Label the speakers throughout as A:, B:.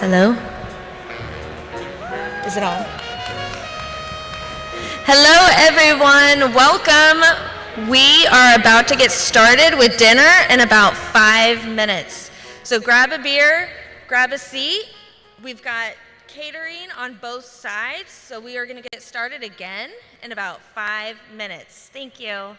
A: Hello? Is it on? Hello, everyone. Welcome. We are about to get started with dinner in about 5 minutes. So grab a beer, grab a seat. We've got catering on both sides, so we are going to get started again in about 5 minutes. Thank you.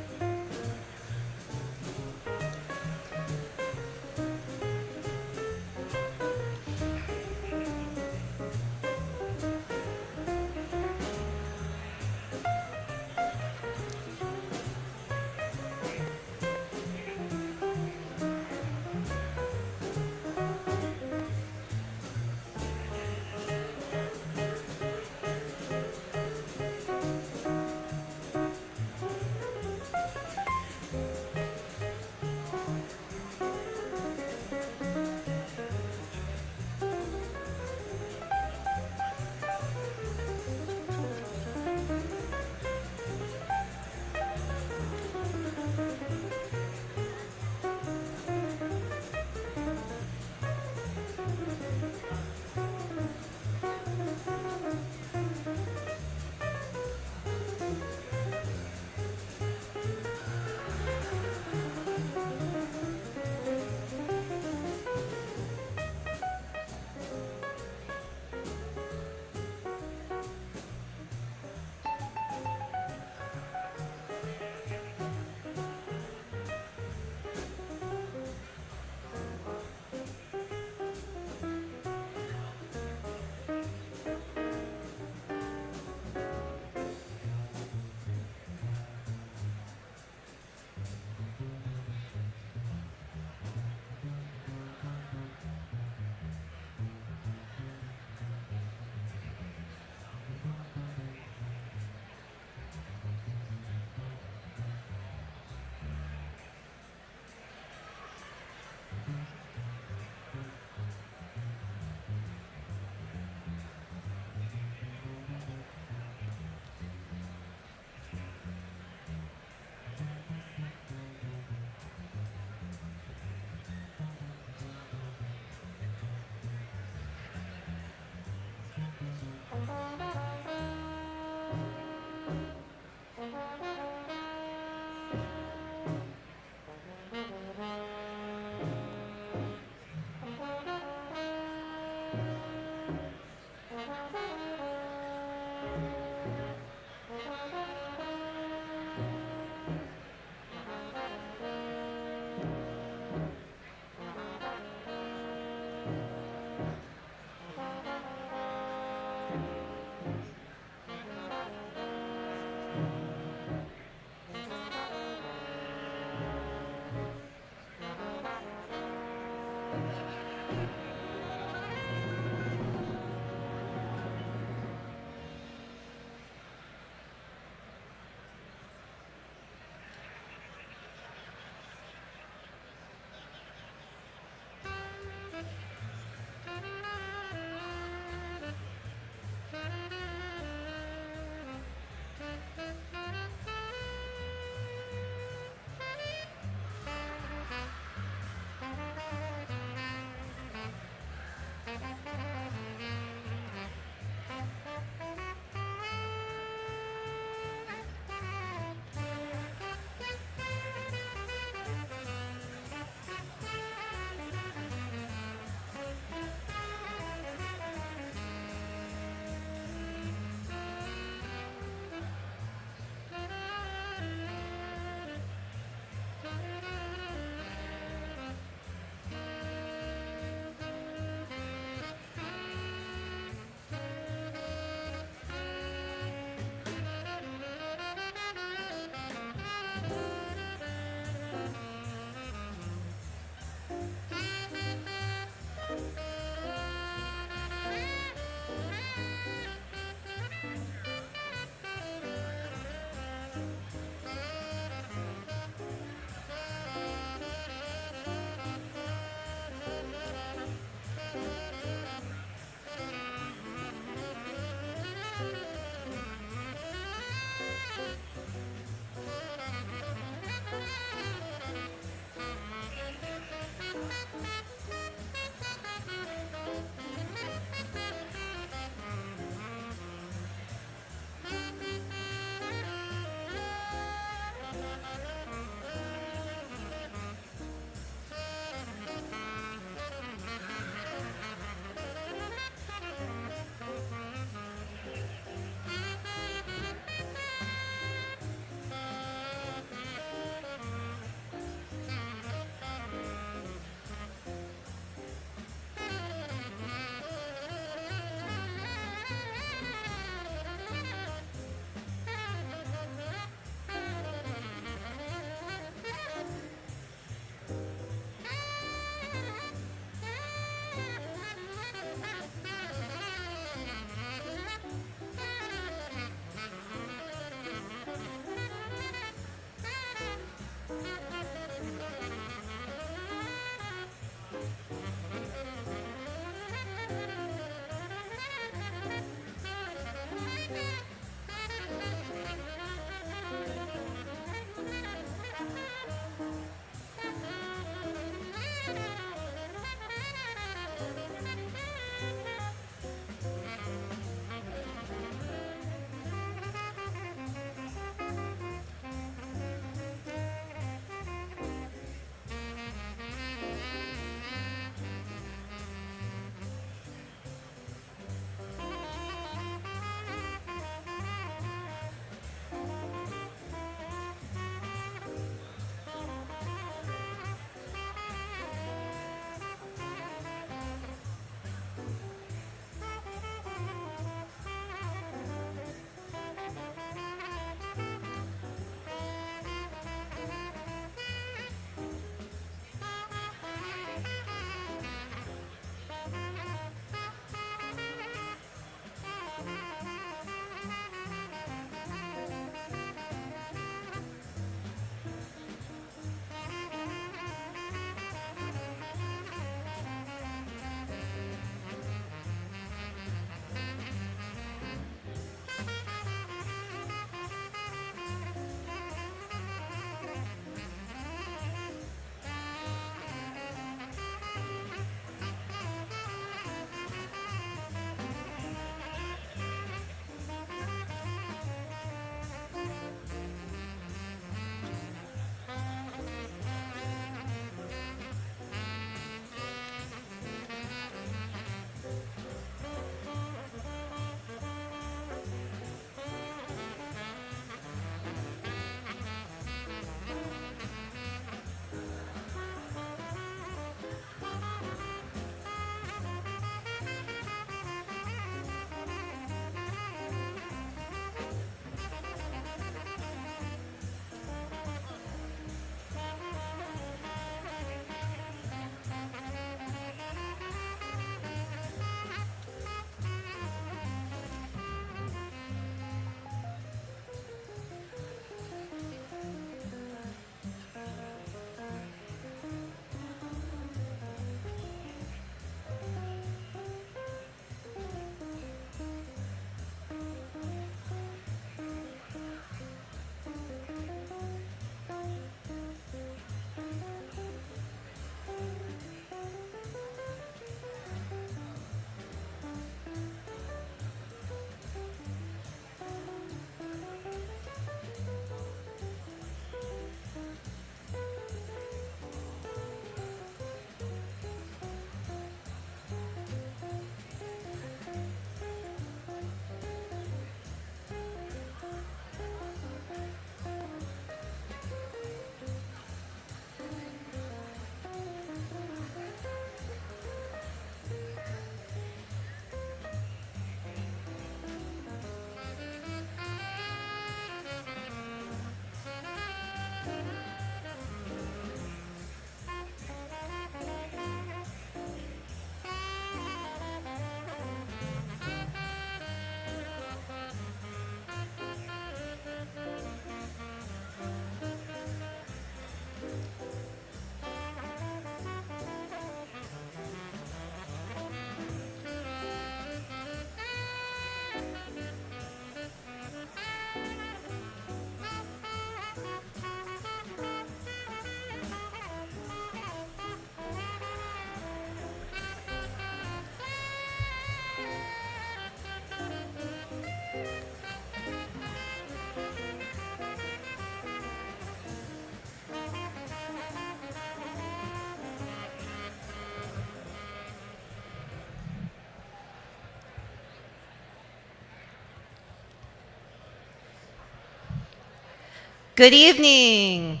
B: Good evening.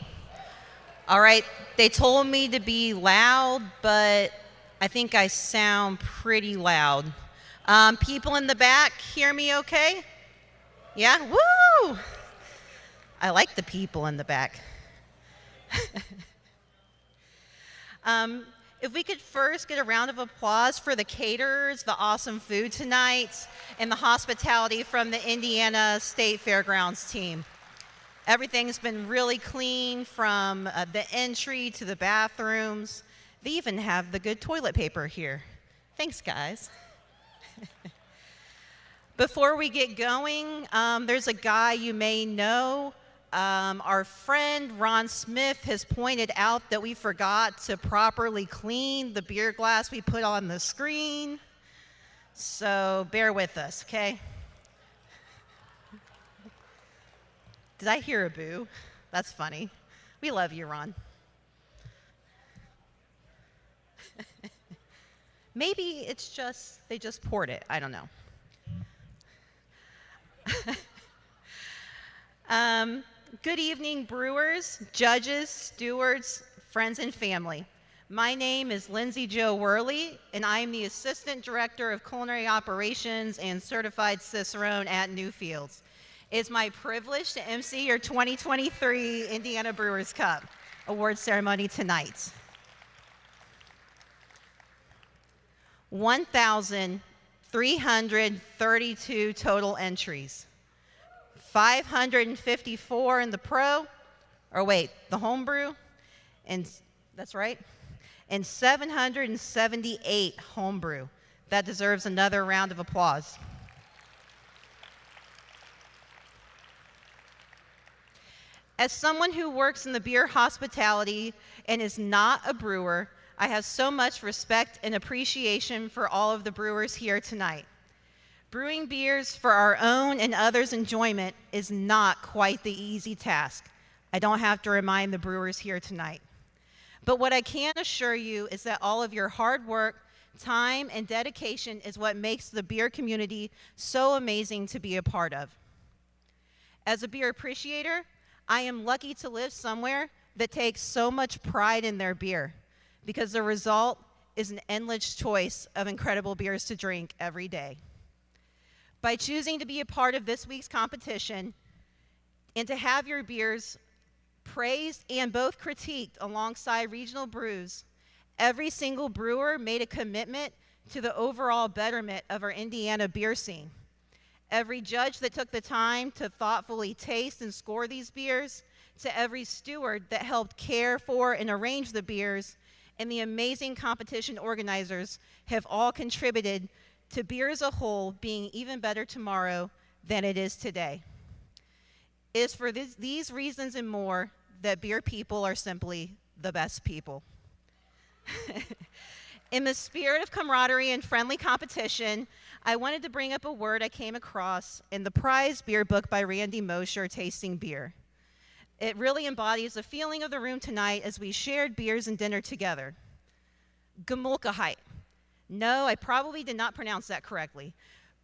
B: All right, they told me to be loud, but I think I sound pretty loud. People in the back, hear me okay? Yeah? Woo! I like the people in the back. If we could first get a round of applause for the caterers, the awesome food tonight, and the hospitality from the Indiana State Fairgrounds team. Everything's been really clean from the entry to the bathrooms. They even have the good toilet paper here. Thanks, guys. Before we get going, there's a guy you may know. Our friend Ron Smith has pointed out that we forgot to properly clean the beer glass we put on the screen. So bear with us, okay? Did I hear a boo? That's funny. We love you, Ron. Maybe it's just, they just poured it. I don't know. Good evening, brewers, judges, stewards, friends, and family. My name is Lindsay Jo Worley, and I am the Assistant Director of Culinary Operations and Certified Cicerone at Newfields. It's my privilege to MC your 2023 Indiana Brewers Cup award ceremony tonight. 1,332 total entries. 554 in the the homebrew, and that's right, and 778 homebrew. That deserves another round of applause. As someone who works in the beer hospitality and is not a brewer, I have so much respect and appreciation for all of the brewers here tonight. Brewing beers for our own and others' enjoyment is not quite the easy task. I don't have to remind the brewers here tonight. But what I can assure you is that all of your hard work, time, and dedication is what makes the beer community so amazing to be a part of. As a beer appreciator, I am lucky to live somewhere that takes so much pride in their beer, because the result is an endless choice of incredible beers to drink every day. By choosing to be a part of this week's competition and to have your beers praised and both critiqued alongside regional brews, every single brewer made a commitment to the overall betterment of our Indiana beer scene. Every judge that took the time to thoughtfully taste and score these beers, to every steward that helped care for and arrange the beers, and the amazing competition organizers have all contributed to beer as a whole being even better tomorrow than it is today. It is for these reasons and more that beer people are simply the best people. In the spirit of camaraderie and friendly competition, I wanted to bring up a word I came across in the prize beer book by Randy Mosher, Tasting Beer. It really embodies the feeling of the room tonight as we shared beers and dinner together. Gemütlichkeit. No, I probably did not pronounce that correctly,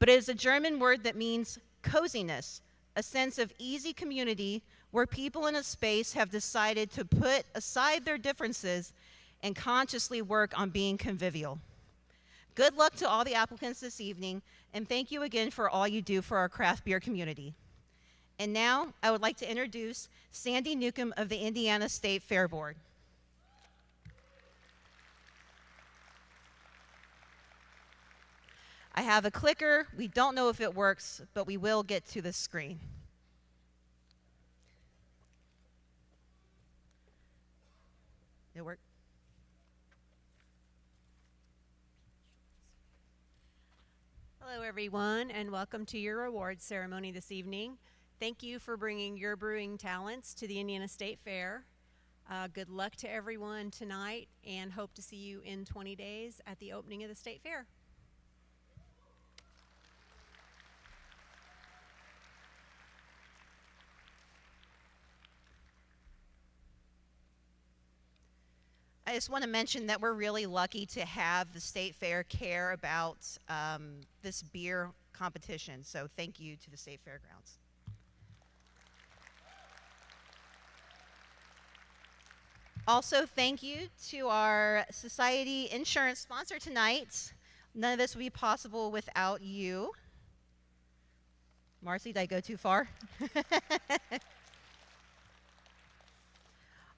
B: but it is a German word that means coziness, a sense of easy community where people in a space have decided to put aside their differences and consciously work on being convivial. Good luck to all the applicants this evening, and thank you again for all you do for our craft beer community. And now, I would like to introduce Sandy Newcomb of the Indiana State Fair Board. I have a clicker. We don't know if it works, but we will get to the screen. It worked?
C: Hello, everyone, and welcome to your awards ceremony this evening. Thank you for bringing your brewing talents to the Indiana State Fair. Good luck to everyone tonight, and hope to see you in 20 days at the opening of the State Fair.
B: I just want to mention that we're really lucky to have the State Fair care about this beer competition. So thank you to the State Fairgrounds. Also, thank you to our society insurance sponsor tonight. None of this would be possible without you. Marcy, did I go too far?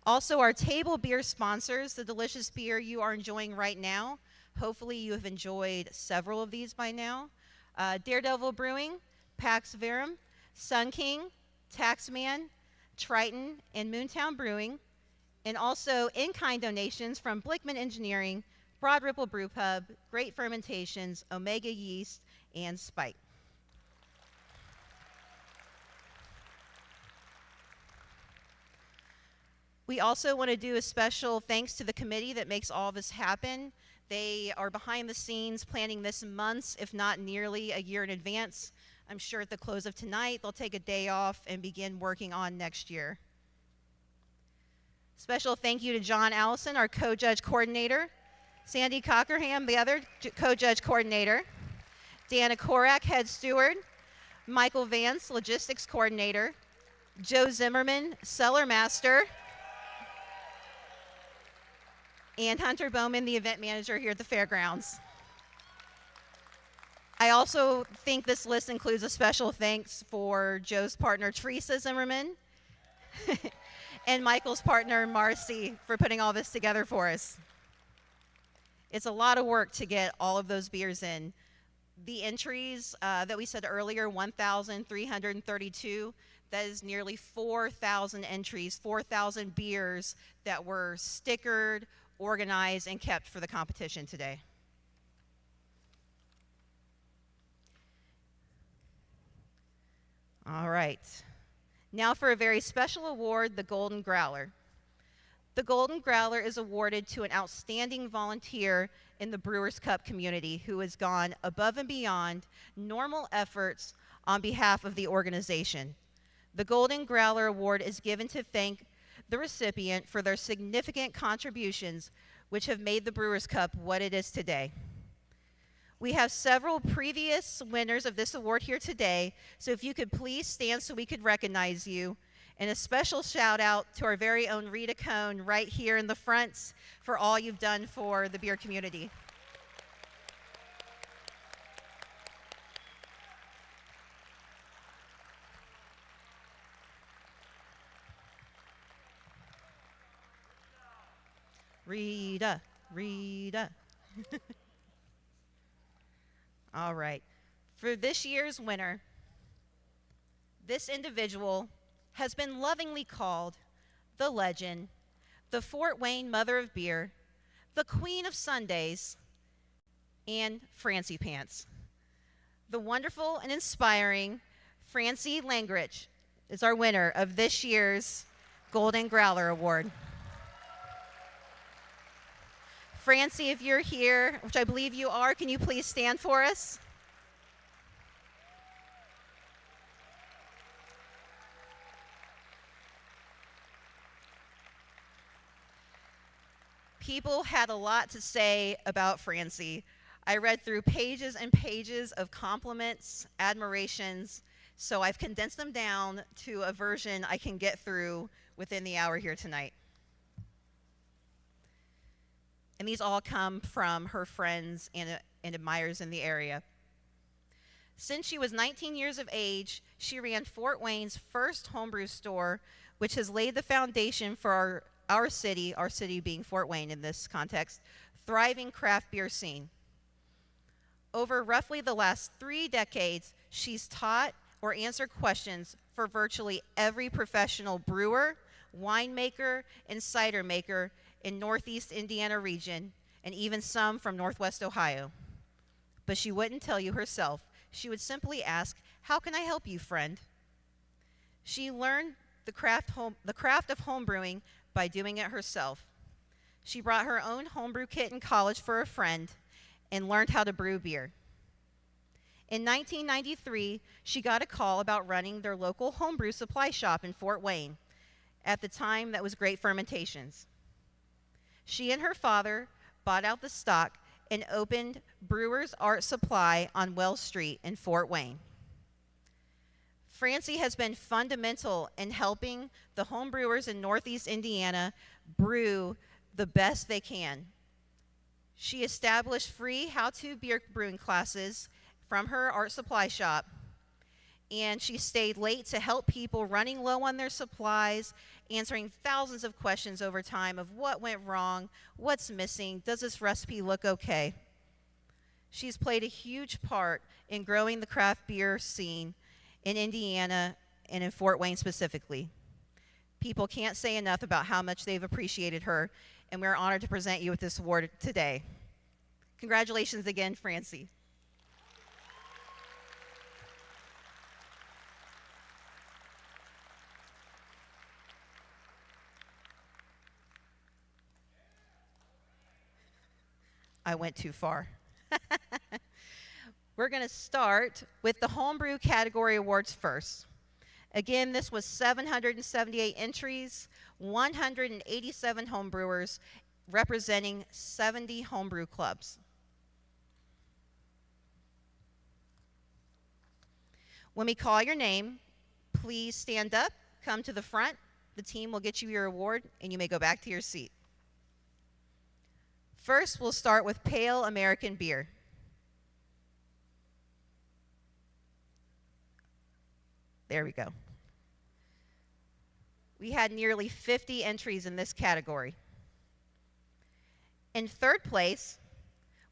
B: Also, our table beer sponsors, the delicious beer you are enjoying right now. Hopefully, you have enjoyed several of these by now. Daredevil Brewing, Pax Verum, Sun King, Taxman, Triton, and Moontown Brewing. And also in-kind donations from Blickman Engineering, Broad Ripple Brew Pub, Great Fermentations, Omega Yeast, and Spike. We also want to do a special thanks to the committee that makes all this happen. They are behind the scenes planning this months, if not nearly a year in advance. I'm sure at the close of tonight, they'll take a day off and begin working on next year. Special thank you to John Allison, our co-judge coordinator, Sandy Cockerham, the other co-judge coordinator, Dana Korak, head steward, Michael Vance, logistics coordinator, Joe Zimmerman, cellar master, and Hunter Bowman, the event manager here at the fairgrounds. I also think this list includes a special thanks for Joe's partner, Teresa Zimmerman, and Michael's partner, Marcy, for putting all this together for us. It's a lot of work to get all of those beers in. The entries that we said earlier, 1,332, that is nearly 4,000 entries, 4,000 beers that were stickered, organized, and kept for the competition today. All right. Now for a very special award, the Golden Growler. The Golden Growler is awarded to an outstanding volunteer in the Brewers Cup community who has gone above and beyond normal efforts on behalf of the organization. The Golden Growler Award is given to thank the recipient for their significant contributions which have made the Brewers Cup what it is today. We have several previous winners of this award here today, so if you could please stand so we could recognize you. And a special shout out to our very own Rita Cohn right here in the front for all you've done for the beer community. Rita, Rita. All right. For this year's winner, this individual has been lovingly called the legend, the Fort Wayne Mother of Beer, the Queen of Sundays, and Francie Pants. The wonderful and inspiring Francie Langrich is our winner of this year's Golden Growler Award. Francie, if you're here, which I believe you are, can you please stand for us? People had a lot to say about Francie. I read through pages and pages of compliments, admirations, so I've condensed them down to a version I can get through within the hour here tonight. And these all come from her friends and admirers in the area. Since she was 19 years of age, she ran Fort Wayne's first homebrew store, which has laid the foundation for our city being Fort Wayne in this context, thriving craft beer scene. Over roughly the last 3 decades, she's taught or answered questions for virtually every professional brewer, winemaker, and cider maker in Northeast Indiana region, and even some from Northwest Ohio. But she wouldn't tell you herself. She would simply ask, "How can I help you, friend?" She learned the craft of homebrewing by doing it herself. She brought her own homebrew kit in college for a friend and learned how to brew beer. In 1993, she got a call about running their local homebrew supply shop in Fort Wayne. At the time, that was Great Fermentations. She and her father bought out the stock and opened Brewers Art Supply on Wells Street in Fort Wayne. Francie has been fundamental in helping the home brewers in Northeast Indiana brew the best they can. She established free how-to beer brewing classes from her art supply shop, and she stayed late to help people running low on their supplies, answering thousands of questions over time of what went wrong, what's missing, does this recipe look okay? She's played a huge part in growing the craft beer scene in Indiana and in Fort Wayne specifically. People can't say enough about how much they've appreciated her, and we're honored to present you with this award today. Congratulations again, Francie. I went too far. We're going to start with the Homebrew category awards first. Again, this was 778 entries, 187 homebrewers, representing 70 homebrew clubs. When we call your name, please stand up, come to the front. The team will get you your award, and you may go back to your seat. First, we'll start with Pale American Beer. There we go. We had nearly 50 entries in this category. In third place,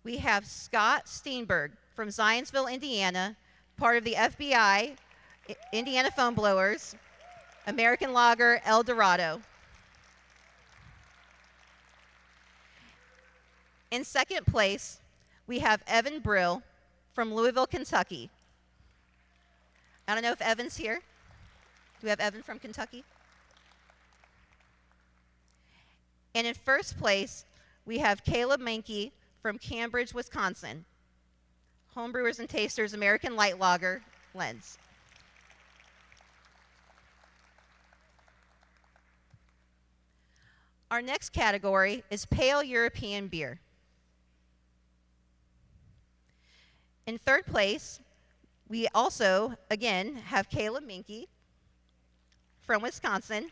B: we have Scott Steenberg from Zionsville, Indiana, part of the FBI, Indiana Foam Blowers, American Lager El Dorado. In second place, we have Evan Brill from Louisville, Kentucky. I don't know if Evan's here. Do we have Evan from Kentucky? And in first place, we have Caleb Mankey from Cambridge, Wisconsin. Homebrewers and Tasters American Light Lager Lens. Our next category is Pale European Beer. In third place, we also, again, have Caleb Minke from Wisconsin.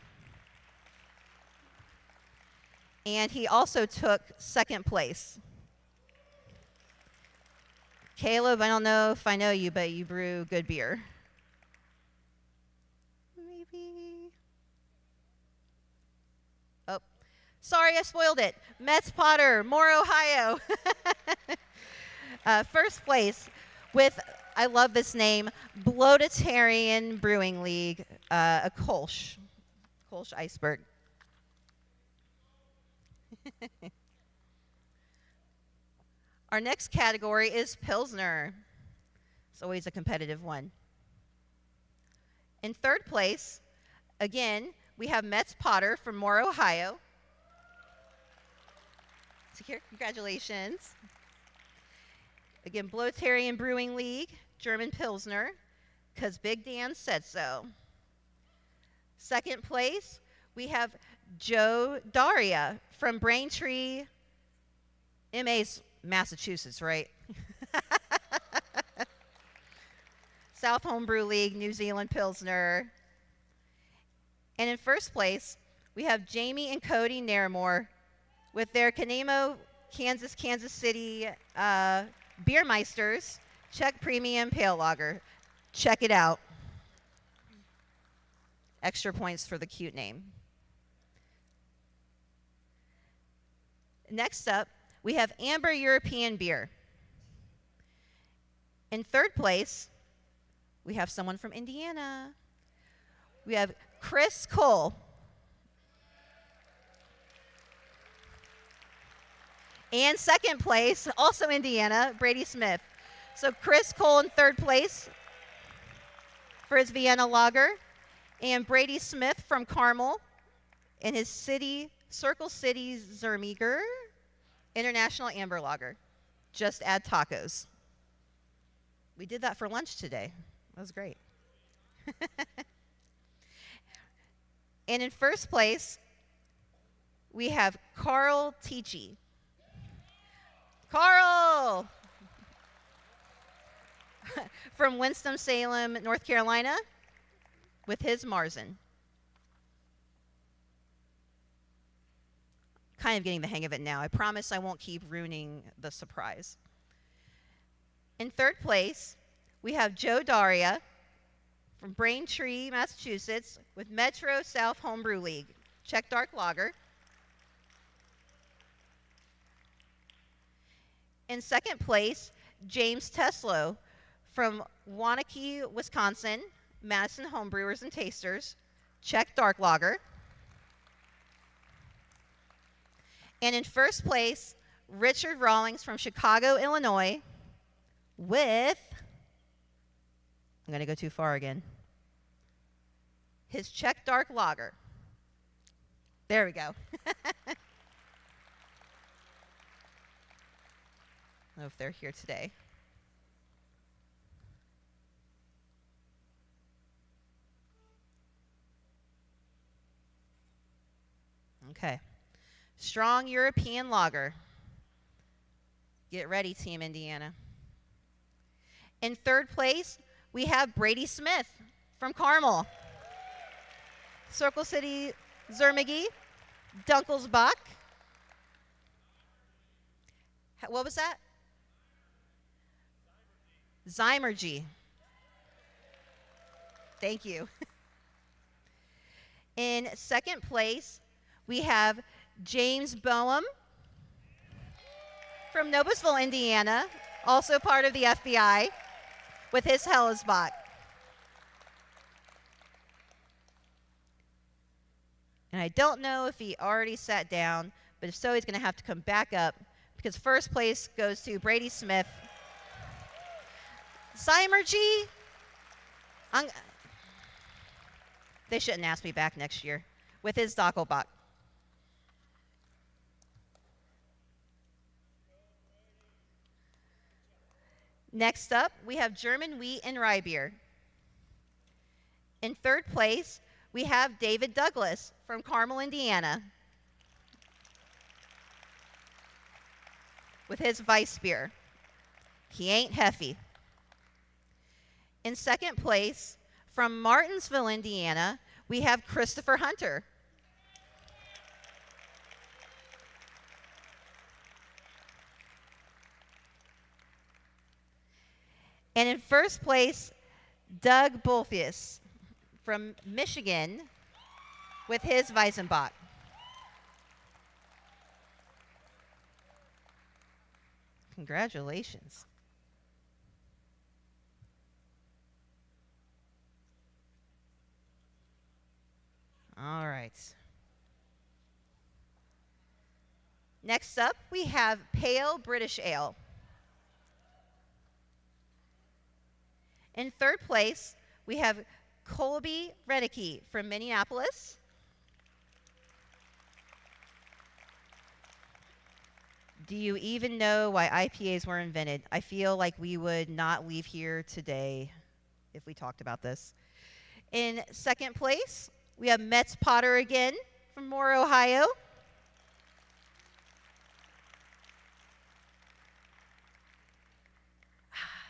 B: And he also took second place. Caleb, I don't know if I know you, but you brew good beer. Maybe. Oh, sorry, I spoiled it. Metz Potter, Moore, Ohio. First place with, I love this name, Bloatarian Brewing League, a Kolsch Iceberg. Our next category is Pilsner. It's always a competitive one. In third place, again, we have Metz Potter from Moore, Ohio. So here, congratulations. Again, Bloatarian Brewing League, German Pilsner, because Big Dan said so. Second place, we have Joe Daria from Braintree, MA's Massachusetts, right? South Homebrew League, New Zealand Pilsner. And in first place, we have Jamie and Cody Naramore with their Kanemo, Kansas City Beermeisters Czech Premium Pale Lager. Check it out. Extra points for the cute name. Next up, we have Amber European Beer. In third place, we have someone from Indiana. We have Chris Cole. And second place, also Indiana, Brady Smith. So Chris Cole in third place for his Vienna Lager, and Brady Smith from Carmel in his Circle City Zermiger International Amber Lager. Just add tacos. We did that for lunch today. That was great. And in first place, we have Carl Tichy. Carl! From Winston-Salem, North Carolina. with his Marzen. Kind of getting the hang of it now. I promise I won't keep ruining the surprise. In third place, we have Joe Daria from Braintree, Massachusetts, with Metro South Homebrew League, Czech Dark Lager. In second place, James Teslow from Waunakee, Wisconsin, Madison Homebrewers and Tasters, Czech Dark Lager. And in first place, Richard Rawlings from Chicago, Illinois, with, I'm going to go too far again, his Czech Dark Lager. There we go. I don't know if they're here today. Okay. Strong European lager. Get ready, Team Indiana. In third place, we have Brady Smith from Carmel. Circle City Zermigi, Dunkelsbach. What was that? Zymergy. Thank you. In second place, we have James Boehm from Noblesville, Indiana, also part of the FBI, with his Hellesbach. And I don't know if he already sat down, but if so, he's going to have to come back up because first place goes to Brady Smith. Zymergy, they shouldn't ask me back next year, with his Doppelbock. Next up, we have German wheat and rye beer. In third place, we have David Douglas from Carmel, Indiana, with his Weiss beer. He ain't Heffy. In second place, from Martinsville, Indiana, we have Christopher Hunter. And in first place, Doug Bolfius from Michigan with his Weizenbach. Congratulations. All right. Next up, we have Pale British Ale. In third place, we have Colby Redicky from Minneapolis. Do you even know why IPAs were invented? I feel like we would not leave here today if we talked about this. In second place, we have Metz Potter again from Moore, Ohio.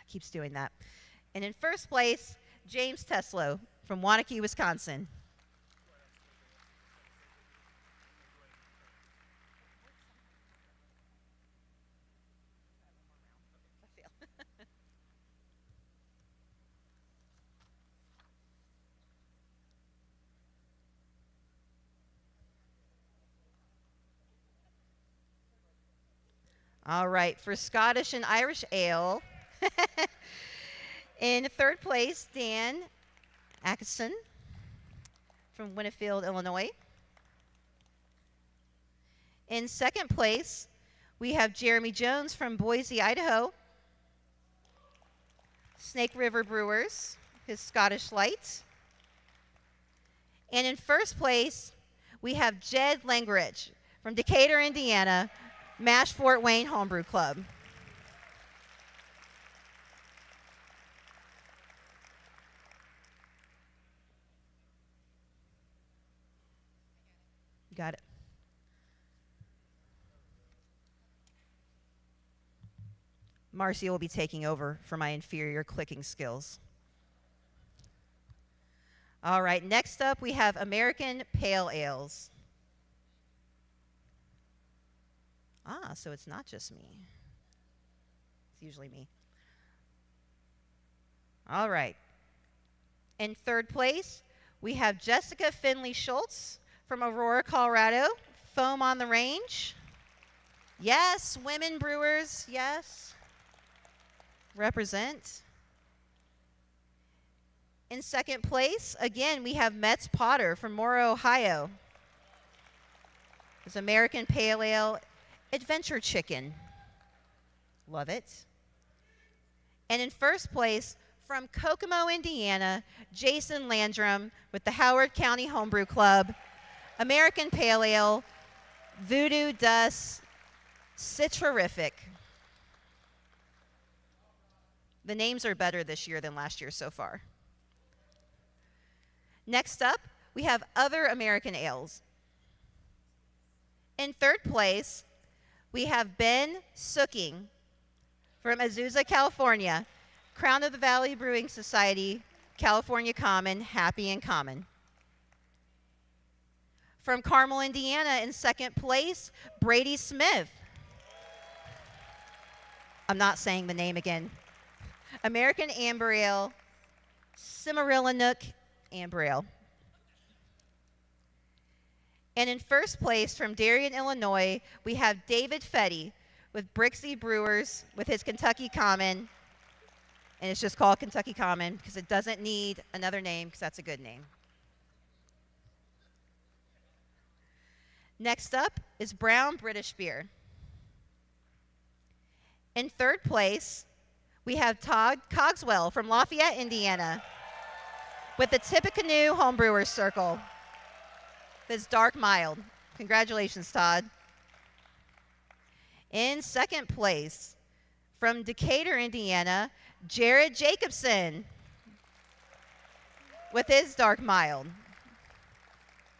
B: Keeps doing that. And in first place, James Teslow from Waunakee, Wisconsin. All right, for Scottish and Irish Ale, in third place, Dan Atkinson from Winfield, Illinois. In second place, we have Jeremy Jones from Boise, Idaho. Snake River Brewers, his Scottish Light. And in first place, we have Jed Langridge from Decatur, Indiana, Mash Fort Wayne Homebrew Club. Got it. Marcy will be taking over for my inferior clicking skills. All right, next up we have American Pale Ales. Ah, so it's not just me. It's usually me. All right. In third place, we have Jessica Finley Schultz from Aurora, Colorado. Foam on the Range. Yes, women brewers, yes. Represent. In second place, again, we have Metz Potter from Mora, Ohio. It's American Pale Ale Adventure Chicken. Love it. And in first place, from Kokomo, Indiana, Jason Landrum with the Howard County Homebrew Club, American Pale Ale, Voodoo Dust, Citrorific. The names are better this year than last year so far. Next up, we have other American ales. In third place, we have Ben Sooking from Azusa, California, Crown of the Valley Brewing Society, California Common, Happy and Common. From Carmel, Indiana, in second place, Brady Smith. I'm not saying the name again. American Amber Ale, Cimarillinook Amber Ale. And in first place, from Darien, Illinois, we have David Fetty with Brixie Brewers with his Kentucky Common. And it's just called Kentucky Common because it doesn't need another name because that's a good name. Next up is Brown British Beer. In third place, we have Todd Cogswell from Lafayette, Indiana, with the Tippecanoe Homebrewers Circle. This dark mild. Congratulations, Todd. In second place, from Decatur, Indiana, Jared Jacobson with his dark mild,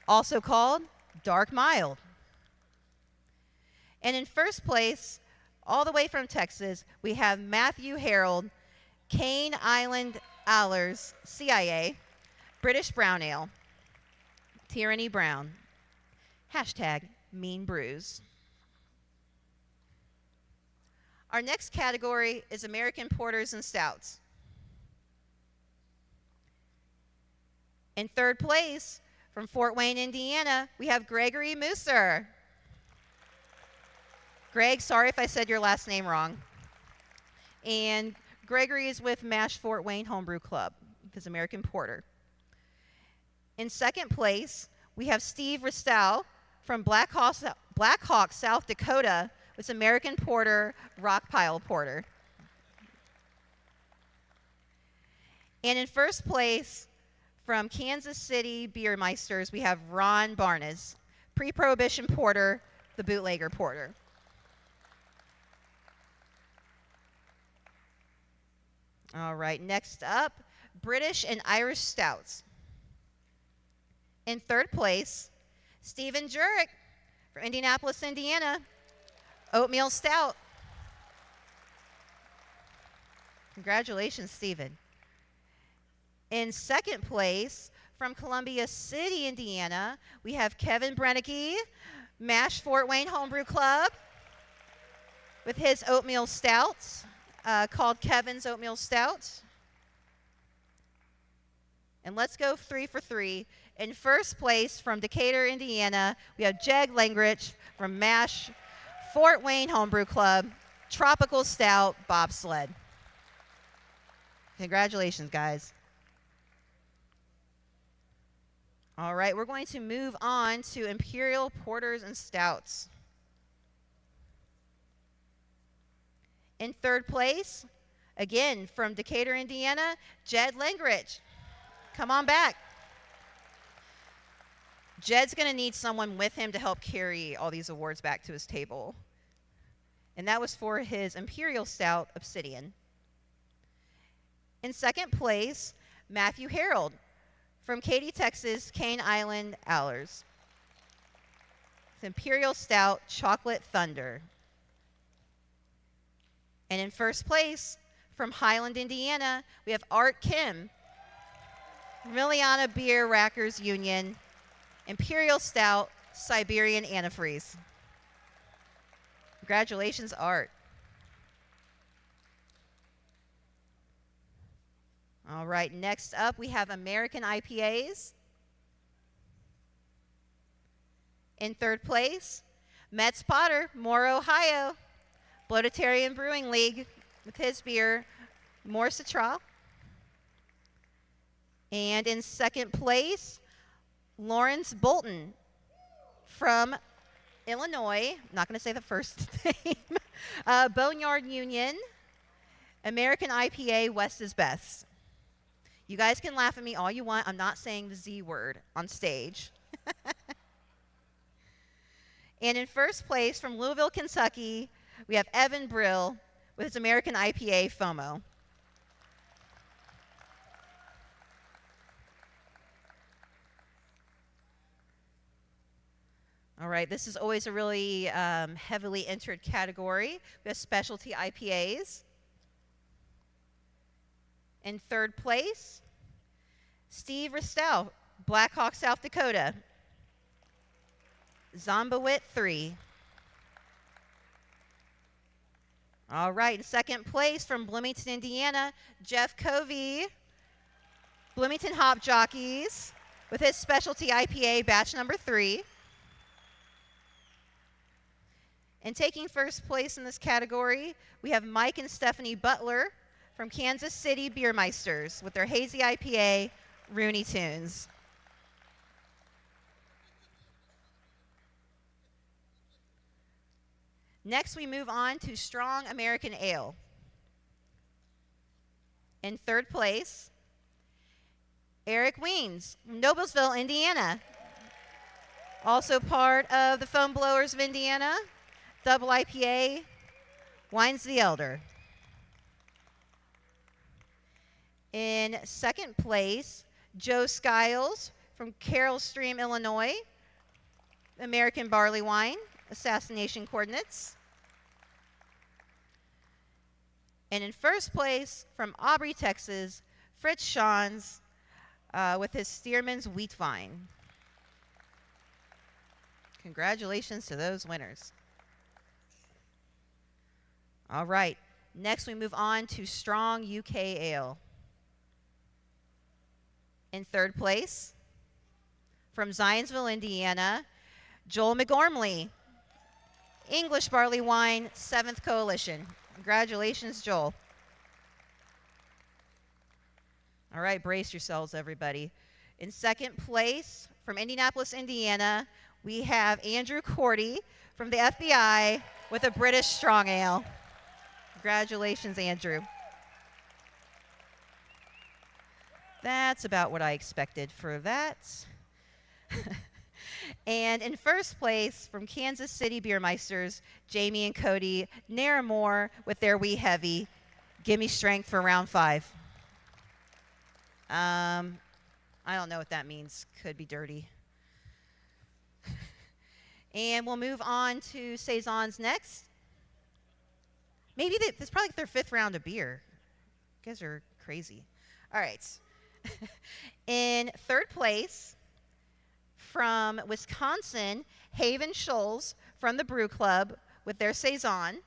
B: also called Dark Mild. And in first place, all the way from Texas, we have Matthew Harold, Cane Island Allers, CIA, British Brown Ale, Tyranny Brown, hashtag Mean Brews. Our next category is American Porters and Stouts. In third place, from Fort Wayne, Indiana, we have Gregory Mooser. Greg, sorry if I said your last name wrong. And Gregory is with MASH Fort Wayne Homebrew Club, his American Porter. In second place, we have Steve Ristow from Black Hawk, South Dakota, with American Porter, Rock Pile Porter. And in first place, from Kansas City Beer Meisters, we have Ron Barnes, Pre-Prohibition Porter, the Bootlegger Porter. All right, next up, British and Irish Stouts. In third place, Stephen Jurek from Indianapolis, Indiana, Oatmeal Stout. Congratulations, Stephen. In second place, from Columbia City, Indiana, we have Kevin Brennicky, MASH Fort Wayne Homebrew Club, with his Oatmeal Stouts, called Kevin's Oatmeal Stout. And let's go 3 for 3. In first place, from Decatur, Indiana, we have Jeg Lengrich from MASH Fort Wayne Homebrew Club, Tropical Stout Bobsled. Congratulations, guys. All right, we're going to move on to Imperial Porters and Stouts. In third place, again, from Decatur, Indiana, Jed Lengrich. Come on back. Jed's going to need someone with him to help carry all these awards back to his table. And that was for his Imperial Stout Obsidian. In second place, Matthew Harold from Katy, Texas, Cane Island Allers. It's Imperial Stout Chocolate Thunder. And in first place, from Highland, Indiana, we have Art Kim Miliana Beer Rackers Union, Imperial Stout, Siberian Antifreeze. Congratulations, Art. All right, next up we have American IPAs. In third place, Metz Potter, Moore, Ohio, Bloatarian Brewing League with his beer, More Citral. And in second place, Lawrence Bolton from Illinois. I'm not going to say the first name. Boneyard Union, American IPA, West is Best. You guys can laugh at me all you want. I'm not saying the Z word on stage. And in first place, from Louisville, Kentucky, we have Evan Brill with his American IPA, FOMO. All right, this is always a really heavily entered category. We have specialty IPAs. In third place, Steve Ristow, Black Hawk, South Dakota. Zombawit 3. All right, in second place from Bloomington, Indiana, Jeff Covey, Bloomington Hop Jockeys, with his specialty IPA, batch number 3. And taking first place in this category, we have Mike and Stephanie Butler from Kansas City Beermeisters with their hazy IPA, Rooney Tunes. Next, we move on to Strong American Ale. In third place, Eric Weens, Noblesville, Indiana. Also part of the Foam Blowers of Indiana, double IPA, Wines the Elder. In second place, Joe Skiles from Carroll Stream, Illinois, American Barley Wine, Assassination Coordinates. And in first place, from Aubrey, Texas, Fritz Schans with his Stearman's Wheat Vine. Congratulations to those winners. All right, next we move on to Strong UK Ale. In third place, from Zionsville, Indiana, Joel McGormley, English Barley Wine, 7th Coalition. Congratulations, Joel. All right, brace yourselves, everybody. In second place, from Indianapolis, Indiana, we have Andrew Cordy from the FBI with a British Strong Ale. Congratulations, Andrew. That's about what I expected for that. And in first place, from Kansas City Beermeisters, Jamie and Cody Naramore with their Wee Heavy. Gimme Strength for round 5. I don't know what that means. Could be dirty. And we'll move on to Saisons next. Maybe this is probably their 5th round of beer. You guys are crazy. All right. In third place, from Wisconsin, Haven Scholes from the Brew Club with their Saison.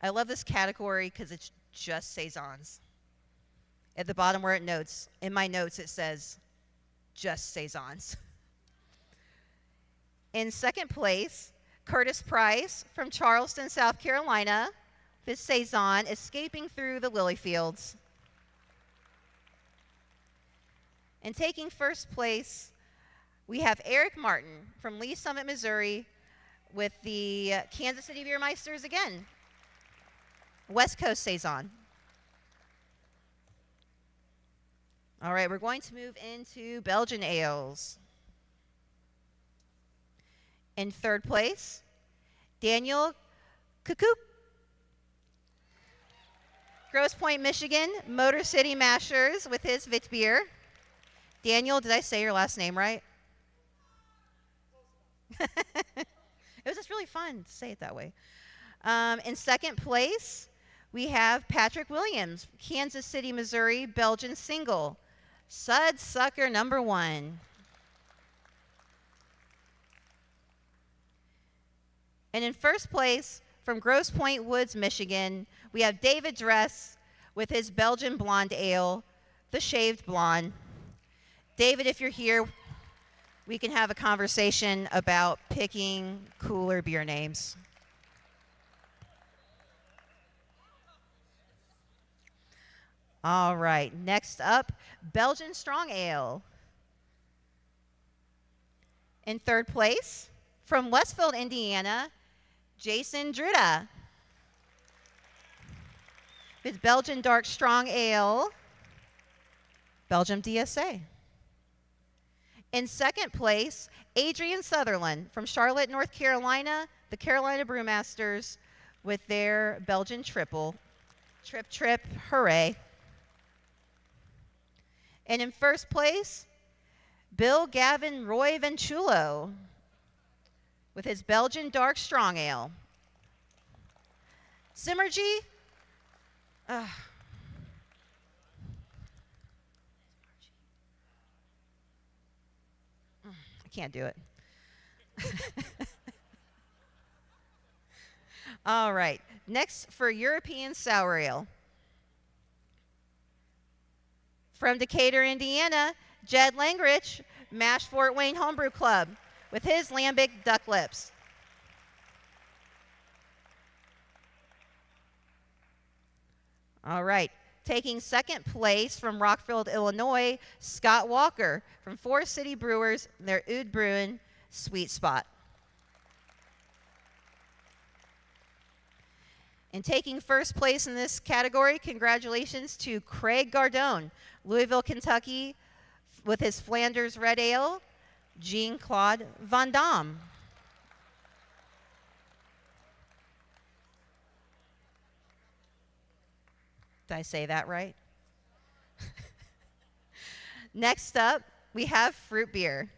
B: I love this category because it's just Saisons. At the bottom where it notes, in my notes it says, just Saisons. In second place, Curtis Price from Charleston, South Carolina, this Saison, Escaping Through the Lily Fields. And taking first place, we have Eric Martin from Lee Summit, Missouri, with the Kansas City Beermeisters again. West Coast Saison. All right, we're going to move into Belgian ales. In third place, Daniel Cuckoo, Grosse Pointe, Michigan, Motor City Mashers with his Witbier. Daniel, did I say your last name right? It was just really fun to say it that way. In second place, we have Patrick Williams, Kansas City, Missouri, Belgian single, Sud Sucker #1. And in first place, from Grosse Pointe Woods, Michigan, we have David Dress with his Belgian blonde ale, the Shaved Blonde. David, if you're here, we can have a conversation about picking cooler beer names. All right, next up, Belgian Strong Ale. In third place, from Westfield, Indiana, Jason Druda. With Belgian Dark Strong Ale, Belgium DSA. In second place, Adrian Sutherland from Charlotte, North Carolina, the Carolina Brewmasters with their Belgian triple. Trip, trip, hooray. And in first place, Bill Gavin Roy Venchulo with his Belgian Dark Strong Ale. Symergy. I can't do it. All right. Next for European Sour Ale. From Decatur, Indiana, Jed Langrich, Mash Fort Wayne Homebrew Club with his Lambic Duck Lips. All right. Taking second place from Rockfield, Illinois, Scott Walker from Forest City Brewers, their Oud Bruin Sweet Spot. And taking first place in this category, congratulations to Craig Gardone, Louisville, Kentucky, with his Flanders Red Ale, Jean-Claude Van Damme. Did I say that right? Next up, we have fruit beer.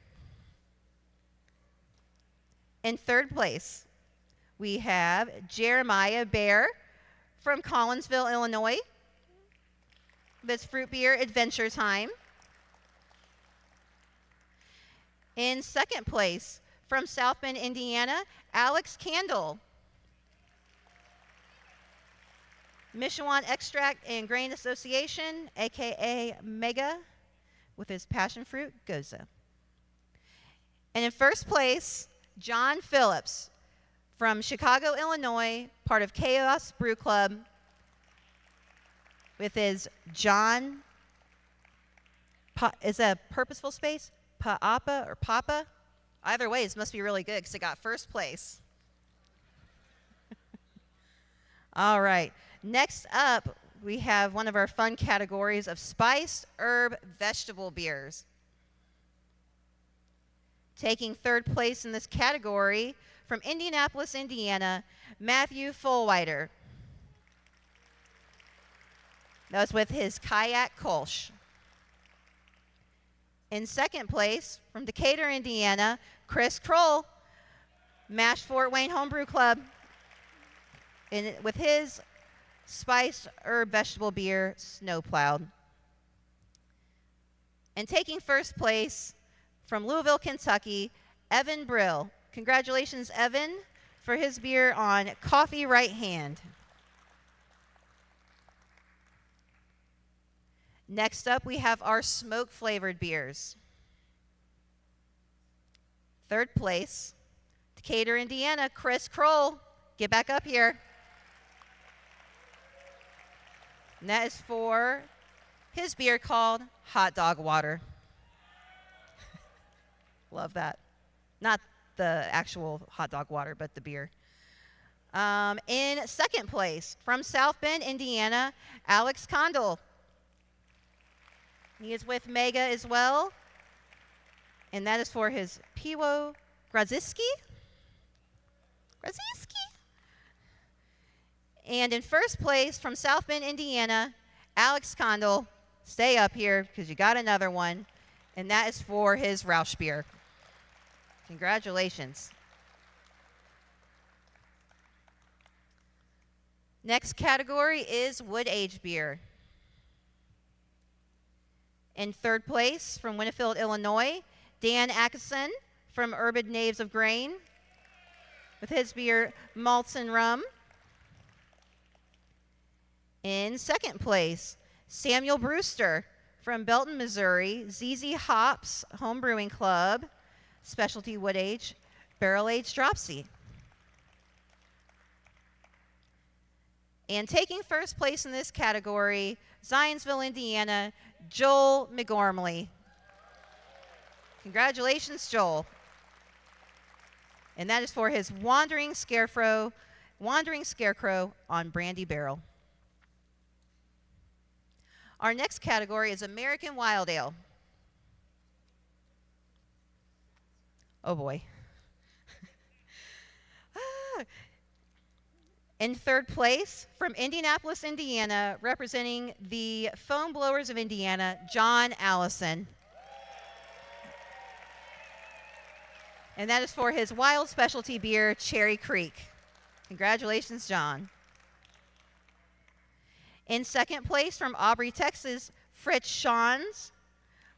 B: In third place, we have Jeremiah Bear from Collinsville, Illinois. This fruit beer, Adventure Time. In second place, from South Bend, Indiana, Alex Candle. Michoacán Extract and Grain Association, aka Mega, with his passion fruit, Goza. And in first place, John Phillips from Chicago, Illinois, part of Chaos Brew Club, with his John, is that a purposeful space? Paapa or Papa? Either way, this must be really good because it got first place. All right. Next up, we have one of our fun categories of spiced herb vegetable beers. Taking third place in this category from Indianapolis, Indiana, Matthew Fullwider. That was with his Kayak Kolsch. In second place, from Decatur, Indiana, Chris Kroll, Mash Fort Wayne Homebrew Club, with his spiced herb vegetable beer, Snowplowed. And taking first place, from Louisville, Kentucky, Evan Brill. Congratulations, Evan, for his beer on Coffee Right Hand. Next up, we have our smoke-flavored beers. Third place, Decatur, Indiana, Chris Kroll. Get back up here. And that is for his beer called Hot Dog Water. Love that. Not the actual hot dog water, but the beer. In second place, from South Bend, Indiana, Alex Condell. He is with Mega as well. And that is for his Piwo Graziski. And in first place, from South Bend, Indiana, Alex Condell. Stay up here because you got another one. And that is for his Rausch beer. Congratulations. Next category is wood-aged beer. In third place, from Winfield, Illinois, Dan Atkinson from Urban Knaves of Grain with his beer Malts and Rum. In second place, Samuel Brewster from Belton, Missouri, ZZ Hops Home Brewing Club, specialty wood-aged, barrel-aged dropsy. And taking first place in this category, Zionsville, Indiana, Joel McGormley. Congratulations, Joel. And that is for his Wandering Scarecrow on Brandy Barrel. Our next category is American Wild Ale. Oh boy. In third place, from Indianapolis, Indiana, representing the Foam Blowers of Indiana, John Allison. And that is for his wild specialty beer, Cherry Creek. Congratulations, John. In second place, from Aubrey, Texas, Fritz Schons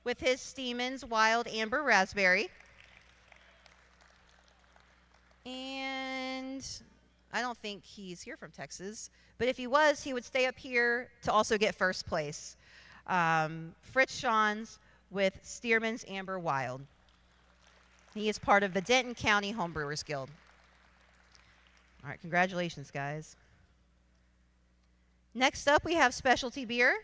B: with his Steemans Wild Amber Raspberry. And I don't think he's here from Texas, but if he was, he would stay up here to also get first place. Fritz Schons with Stearman's Amber Wild. He is part of the Denton County Homebrewers Guild. All right, congratulations, guys. Next up, we have specialty beer.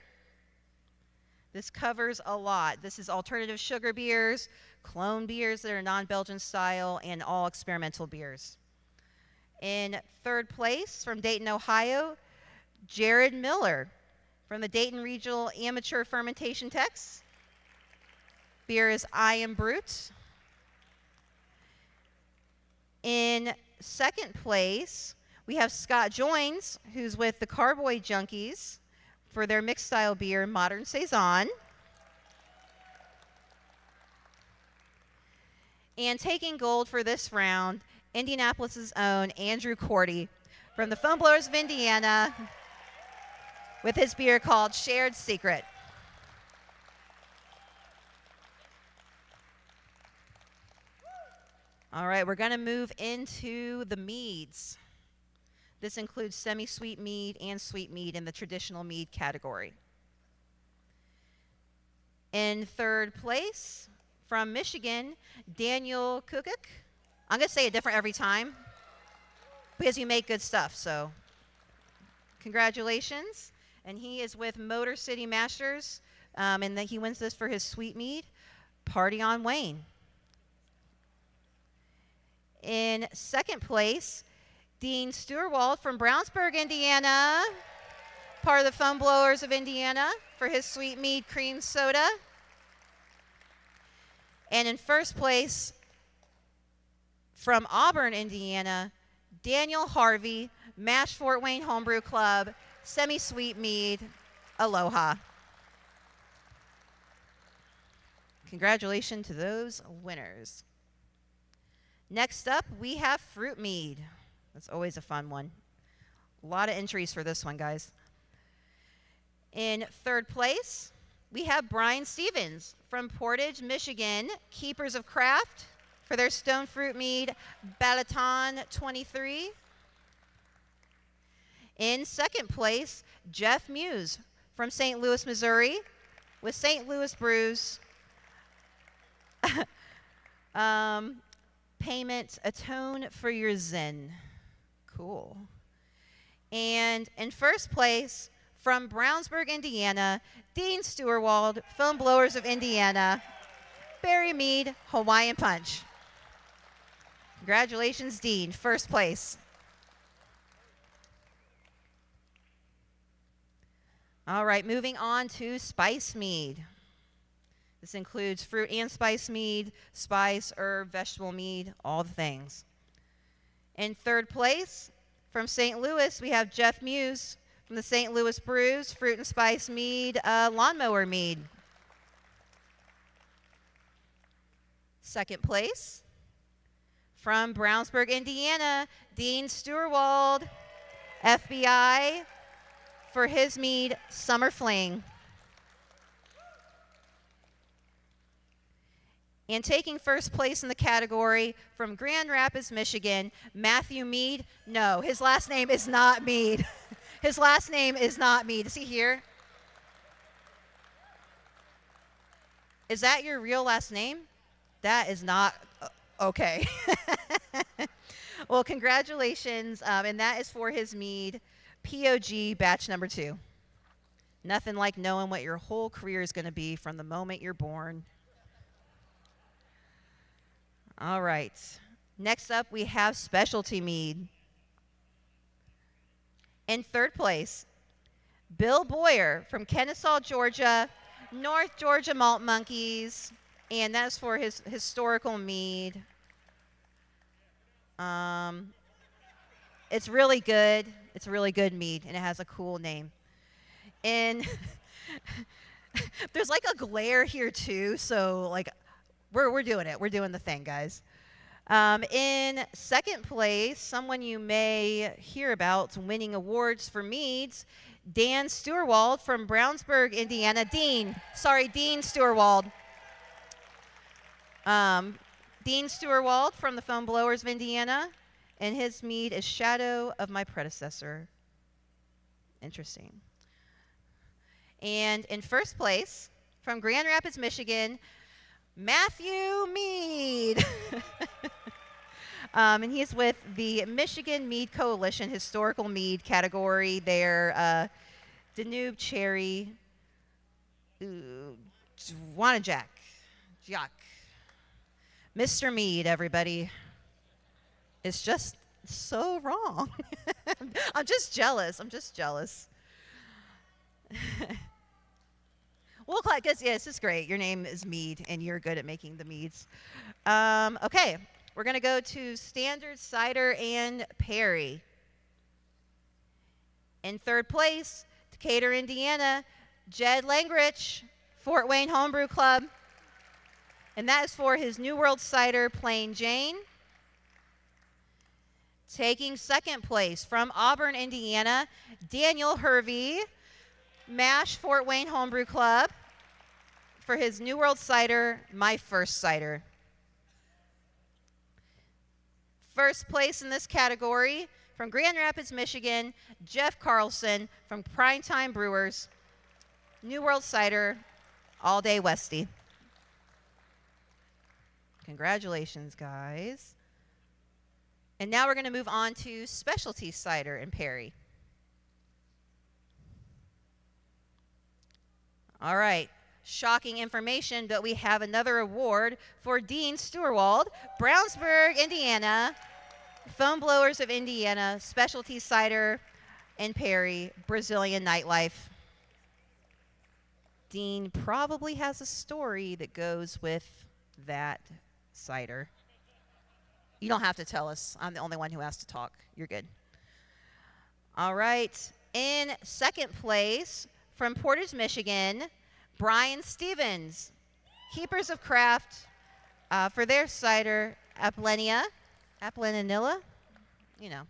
B: This covers a lot. This is alternative sugar beers, clone beers that are non-Belgian style, and all experimental beers. In third place, from Dayton, Ohio, Jared Miller from the Dayton Regional Amateur Fermentation Techs. Beer is I Am Brute. In second place, we have Scott Joins, who's with the Carboy Junkies for their mixed style beer, Modern Saison. And taking gold for this round, Indianapolis' own Andrew Cordy from the Foam Blowers of Indiana with his beer called Shared Secret. All right, we're going to move into the meads. This includes semi-sweet mead and sweet mead in the traditional mead category. In third place, from Michigan, Daniel Kukuk. I'm going to say it different every time because you make good stuff, so congratulations. And he is with Motor City Masters, and he wins this for his sweet mead, Party on Wayne. In second place, Dean Steuerwald from Brownsburg, Indiana, part of the Foam Blowers of Indiana for his sweet mead cream soda. And in first place, from Auburn, Indiana, Daniel Harvey, MASH Fort Wayne Homebrew Club, semi-sweet mead, Aloha. Congratulations to those winners. Next up, we have fruit mead. That's always a fun one. A lot of entries for this one, guys. In third place, we have Brian Stevens from Portage, Michigan, Keepers of Craft for their stone fruit mead, Balaton 23. In second place, Jeff Muse from St. Louis, Missouri, with St. Louis Brews. Payment, Atone for Your Zen. Cool. And in first place, from Brownsburg, Indiana, Dean Steuerwald, Foam Blowers of Indiana, Berry Mead, Hawaiian Punch. Congratulations, Dean, first place. All right, moving on to spice mead. This includes fruit and spice mead, spice, herb, vegetable mead, all the things. In third place, from St. Louis, we have Jeff Muse from the St. Louis Brews, fruit and spice mead, lawnmower mead. Second place, from Brownsburg, Indiana, Dean Steuerwald, FBI for his mead, Summer Fling. And taking first place in the category from Grand Rapids, Michigan, Matthew Mead. No, his last name is not Mead. His last name is not Mead. Is he here? Is that your real last name? That is not okay. Well, congratulations, and that is for his mead, POG batch number 2. Nothing like knowing what your whole career is going to be from the moment you're born. All right. Next up, we have specialty mead. In third place, Bill Boyer from Kennesaw, Georgia, North Georgia Malt Monkeys, and that's for his historical mead. It's really good. It's a really good mead, and it has a cool name. And there's like a glare here too, so like we're doing it. We're doing the thing, guys. In second place, someone you may hear about winning awards for meads, Dan Steuerwald from Brownsburg, Indiana. Dean Steuerwald. Dean Steuerwald from the Foam Blowers of Indiana, and his mead is Shadow of My Predecessor. Interesting. And in first place, from Grand Rapids, Michigan, Matthew Mead. And he's with the Michigan Mead Coalition Historical Mead category. They're Danube Cherry, Wanajak, Jack. Mr. Mead, everybody. It's just so wrong. I'm just jealous. Well, because yeah, this is great. Your name is Mead, and you're good at making the meads. Okay, we're going to go to Standard Cider and Perry. In third place, Decatur, Indiana, Jed Langrich, Fort Wayne Homebrew Club. And that is for his New World Cider Plain Jane. Taking second place from Auburn, Indiana, Daniel Hervey, MASH Fort Wayne Homebrew Club, for his New World Cider, My First Cider. First place in this category from Grand Rapids, Michigan, Jeff Carlson from Primetime Brewers, New World Cider, All Day Westy. Congratulations, guys. And now we're going to move on to specialty cider and Perry. All right. Shocking information, but we have another award for Dean Steuerwald, Brownsburg, Indiana, Foam Blowers of Indiana, specialty cider and Perry, Brazilian nightlife. Dean probably has a story that goes with that cider. You don't have to tell us. I'm the only one who has to talk. You're good. All right. In second place, from Portage, Michigan, Brian Stevens, Keepers of Craft, for their cider, Aplenilla, you know.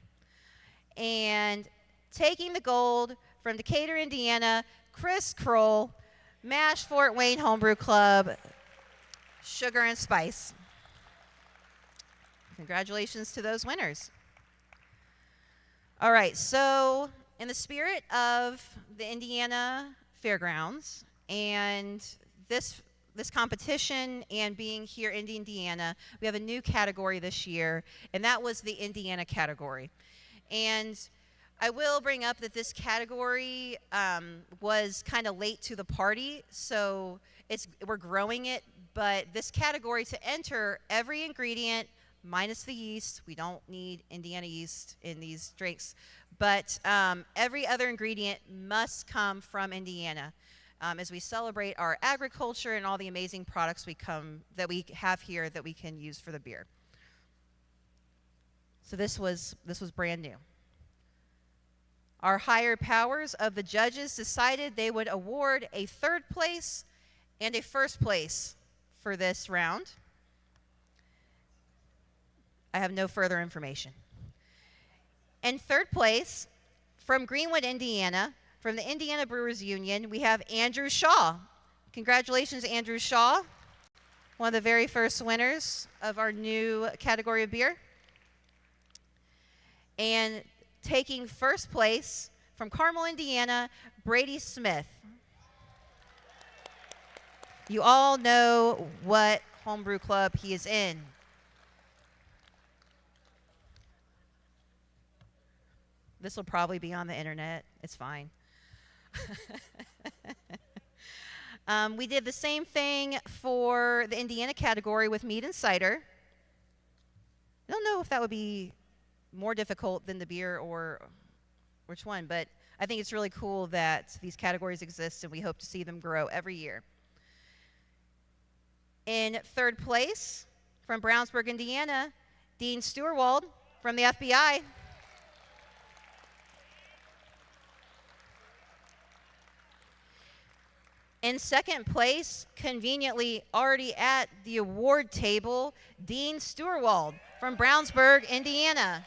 B: And taking the gold from Decatur, Indiana, Chris Kroll, MASH Fort Wayne Homebrew Club, Sugar and Spice. Congratulations to those winners. All right, so in the spirit of the Indiana Fairgrounds and this competition and being here in Indiana, we have a new category this year, and that was the Indiana category. And I will bring up that this category was kind of late to the party, so we're growing it, but this category to enter every ingredient minus the yeast. We don't need Indiana yeast in these drinks, but every other ingredient must come from Indiana as we celebrate our agriculture and all the amazing products that we have here that we can use for the beer. So this was brand new. Our higher powers of the judges decided they would award a third place and a first place for this round. I have no further information. In third place, From Greenwood, Indiana, from the Indiana Brewers Union, we have Andrew Shaw. Congratulations, Andrew Shaw, one of the very first winners of our new category of beer. And taking first place from Carmel, Indiana, Brady Smith. You all know what homebrew club he is in. This will probably be on the internet. It's fine. We did the same thing for the Indiana category with mead and cider. I don't know if that would be more difficult than the beer or which one, but I think it's really cool that these categories exist and we hope to see them grow every year. In third place, from Brownsburg, Indiana, Dean Stewart from the FBI. In second place, conveniently already at the award table, Dean Stewart from Brownsburg, Indiana.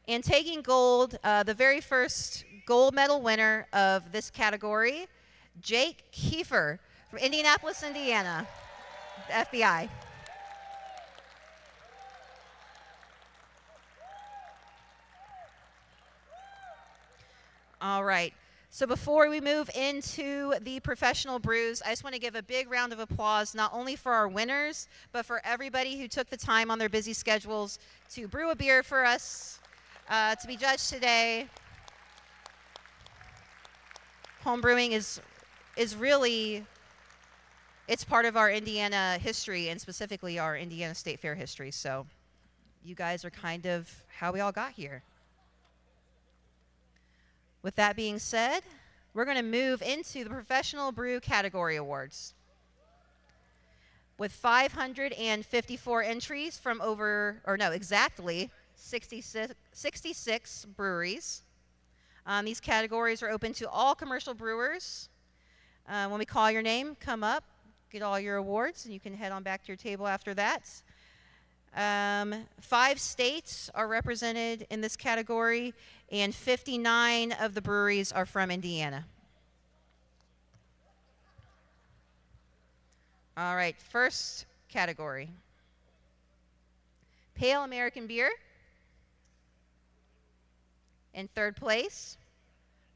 B: And taking gold, the very first gold medal winner of this category, Jake Kiefer from Indianapolis, Indiana, the FBI. All right. So before we move into the professional brews, I just want to give a big round of applause not only for our winners, but for everybody who took the time on their busy schedules to brew a beer for us, to be judged today. Homebrewing is really, it's part of our Indiana history and specifically our Indiana State Fair history. So you guys are kind of how we all got here. With that being said, we're going to move into the Professional Brew Category Awards. With 554 entries from exactly 66 breweries. These categories are open to all commercial brewers. When we call your name, come up, get all your awards, and you can head on back to your table after that. 5 states are represented in this category, and 59 of the breweries are from Indiana. All right, first category. Pale American Beer. In third place,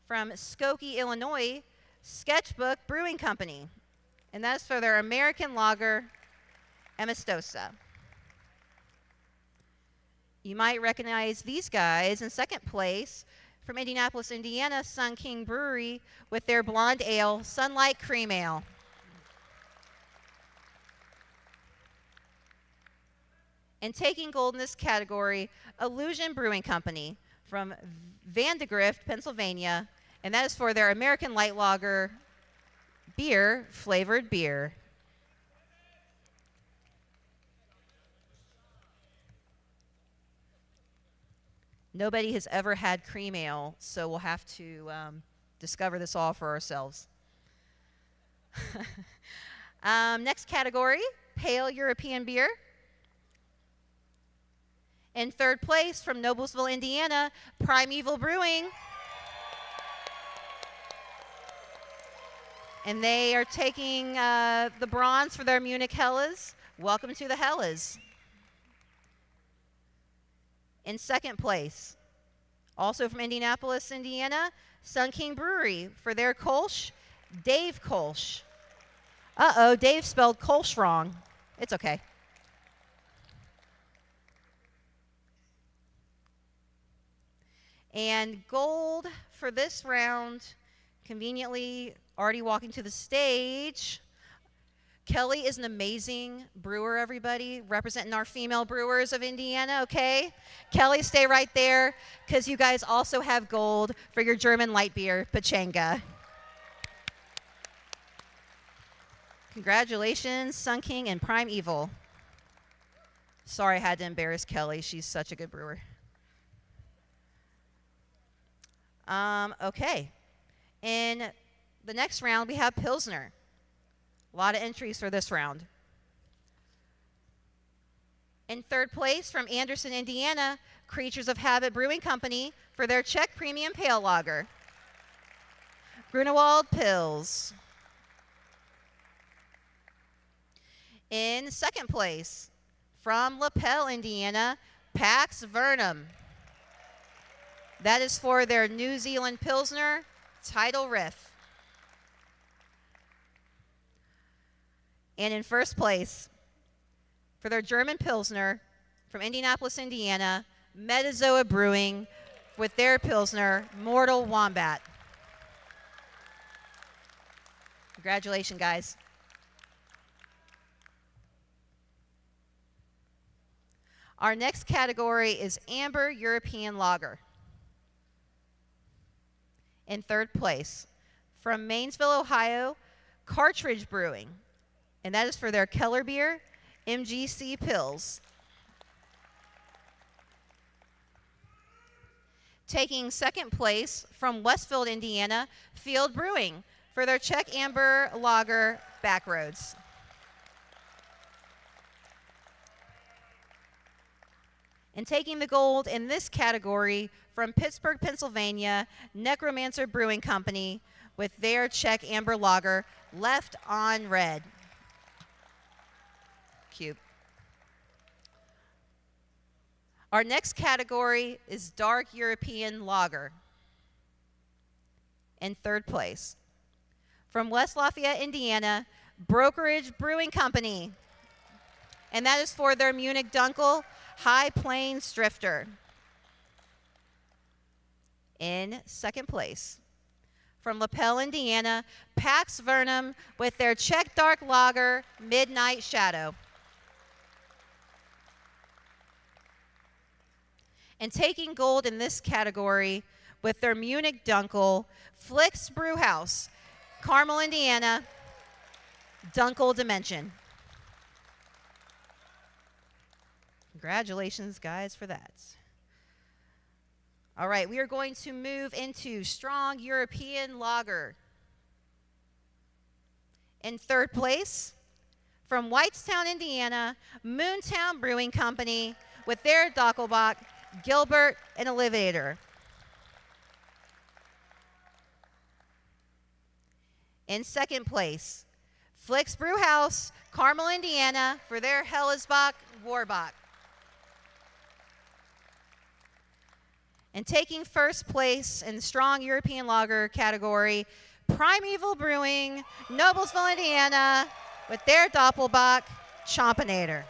B: from Skokie, Illinois, Sketchbook Brewing Company. And that's for their American Lager, Amistosa. You might recognize these guys in second place from Indianapolis, Indiana, Sun King Brewery with their blonde ale, Sunlight Cream Ale. And taking gold in this category, Illusion Brewing Company from Vandegrift, Pennsylvania, and that is for their American Light Lager beer, flavored beer. Nobody has ever had cream ale, so we'll have to discover this all for ourselves. Next category, Pale European Beer. In third place, from Noblesville, Indiana, Primeval Brewing. And they are taking the bronze for their Munich Hellas. Welcome to the Hellas. In second place, also from Indianapolis, Indiana, Sun King Brewery for their Kolsch, Dave Kolsch. Uh-oh, Dave spelled Kolsch wrong. It's okay. And gold for this round, conveniently already walking to the stage. Kelly is an amazing brewer, everybody, representing our female brewers of Indiana, okay? Kelly, stay right there, because you guys also have gold for your German light beer, Pachanga. Congratulations, Sun King and Primeval. Sorry I had to embarrass Kelly. She's such a good brewer. Okay. In the next round, we have Pilsner. A lot of entries for this round. In third place, from Anderson, Indiana, Creatures of Habit Brewing Company for their Czech Premium Pale Lager. Grunewald Pils. In second place, from LaPel, Indiana, Pax Vernum. That is for their New Zealand Pilsner, Tidal Riff. And in first place, for their German Pilsner, from Indianapolis, Indiana, Metazoa Brewing with their Pilsner, Mortal Wombat. Congratulations, guys. Our next category is Amber European Lager. In third place, from Mainsville, Ohio, Cartridge Brewing, and that is for their Keller Beer, MGC Pils. Taking second place, from Westfield, Indiana, Field Brewing for their Czech Amber Lager, Backroads. And taking the gold in this category, from Pittsburgh, Pennsylvania, Necromancer Brewing Company with their Czech Amber Lager, Left on Red. Cute. Our next category is Dark European Lager. In third place, from West Lafayette, Indiana, Brokerage Brewing Company, and that is for their Munich Dunkel High Plains Drifter. In second place, from LaPel, Indiana, Pax Vernum with their Czech Dark Lager, Midnight Shadow. And taking gold in this category with their Munich Dunkel, Flicks Brewhouse, Carmel, Indiana, Dunkel Dimension. Congratulations, guys, for that. All right, we are going to move into Strong European Lager. In third place, from Whitestown, Indiana, Moontown Brewing Company with their Doppelbock, Gilbert and Elevator. In second place, Flicks Brewhouse, Carmel, Indiana, for their Hellesbach, Warbach. And taking first place in the Strong European Lager category, Primeval Brewing, Noblesville, Indiana, with their Doppelbock, Chompinator.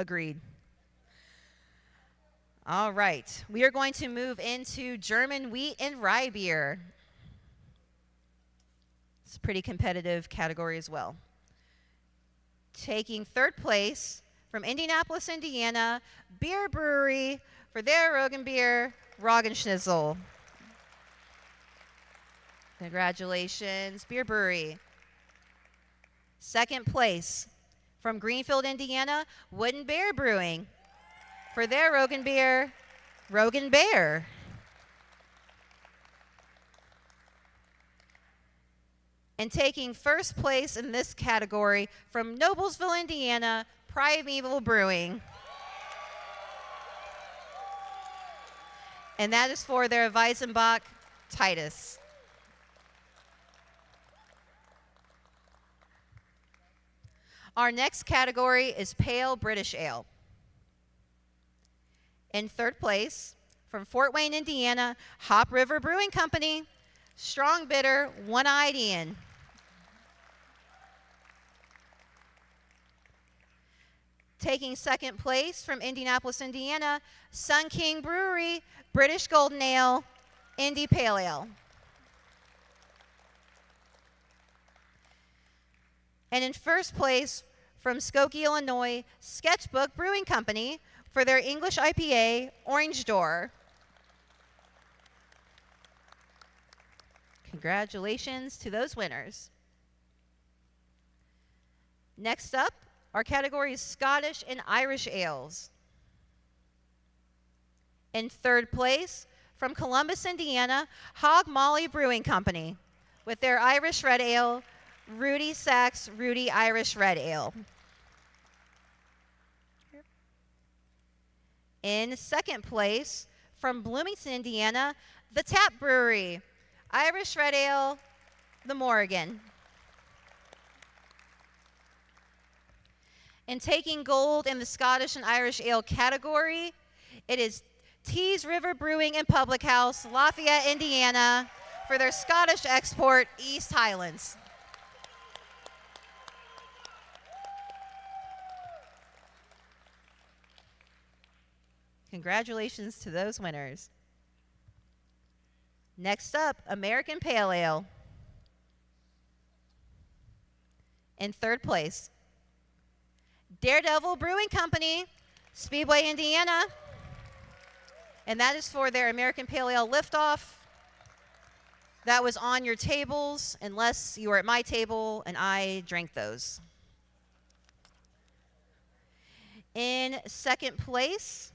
B: Agreed. All right, we are going to move into German wheat and rye beer. It's a pretty competitive category as well. Taking third place, from Indianapolis, Indiana, Beer Brewery for their Rogan Beer, Roggenschnitzel. Congratulations, Beer Brewery. Second place, from Greenfield, Indiana, Wooden Bear Brewing for their Rogan Beer, Rogan Bear. And taking first place in this category, from Noblesville, Indiana, Primeval Brewing. And that is for their Weizenbach Titus. Our next category is Pale British Ale. In third place, from Fort Wayne, Indiana, Hop River Brewing Company, Strong Bitter, One-Eyed Ian. Taking second place, from Indianapolis, Indiana, Sun King Brewery, British Golden Ale, Indy Pale Ale. And in first place, from Skokie, Illinois, Sketchbook Brewing Company for their English IPA, Orange Door. Congratulations to those winners. Next up, our category is Scottish and Irish ales. In third place, from Columbus, Indiana, Hog Molly Brewing Company, with their Irish Red Ale, Rudy Sachs Rudy Irish Red Ale. In second place, from Bloomington, Indiana, the Tap Brewery, Irish Red Ale, the Morrigan. And taking gold in the Scottish and Irish Ale category, it is Tees River Brewing and Public House, Lafayette, Indiana, for their Scottish export, East Highlands. Congratulations to those winners. Next up, American Pale Ale. In third place, Daredevil Brewing Company, Speedway, Indiana. And that is for their American Pale Ale Liftoff. That was on your tables, unless you were at my table and I drank those. In second place,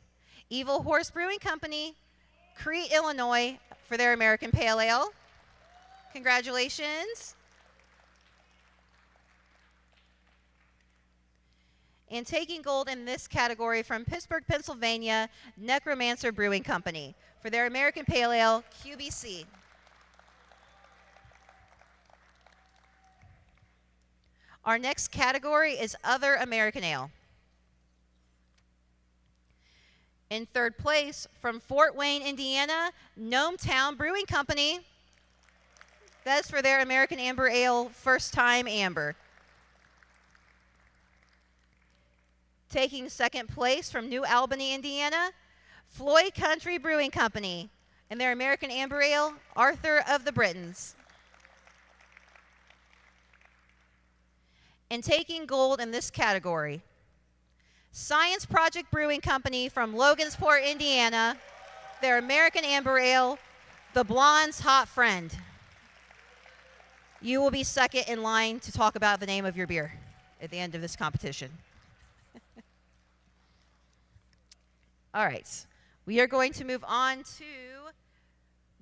B: Evil Horse Brewing Company, Crete, Illinois, for their American Pale Ale. Congratulations. And taking gold in this category from Pittsburgh, Pennsylvania, Necromancer Brewing Company, for their American Pale Ale, QBC. Our next category is Other American Ale. In third place, from Fort Wayne, Indiana, Gnometown Brewing Company. That's for their American Amber Ale, First Time Amber. Taking second place from New Albany, Indiana, Floyd Country Brewing Company, and their American Amber Ale, Arthur of the Britons. And taking gold in this category, Science Project Brewing Company from Logansport, Indiana, their American Amber Ale, the Blonde's Hot Friend. You will be second in line to talk about the name of your beer at the end of this competition. All right, we are going to move on to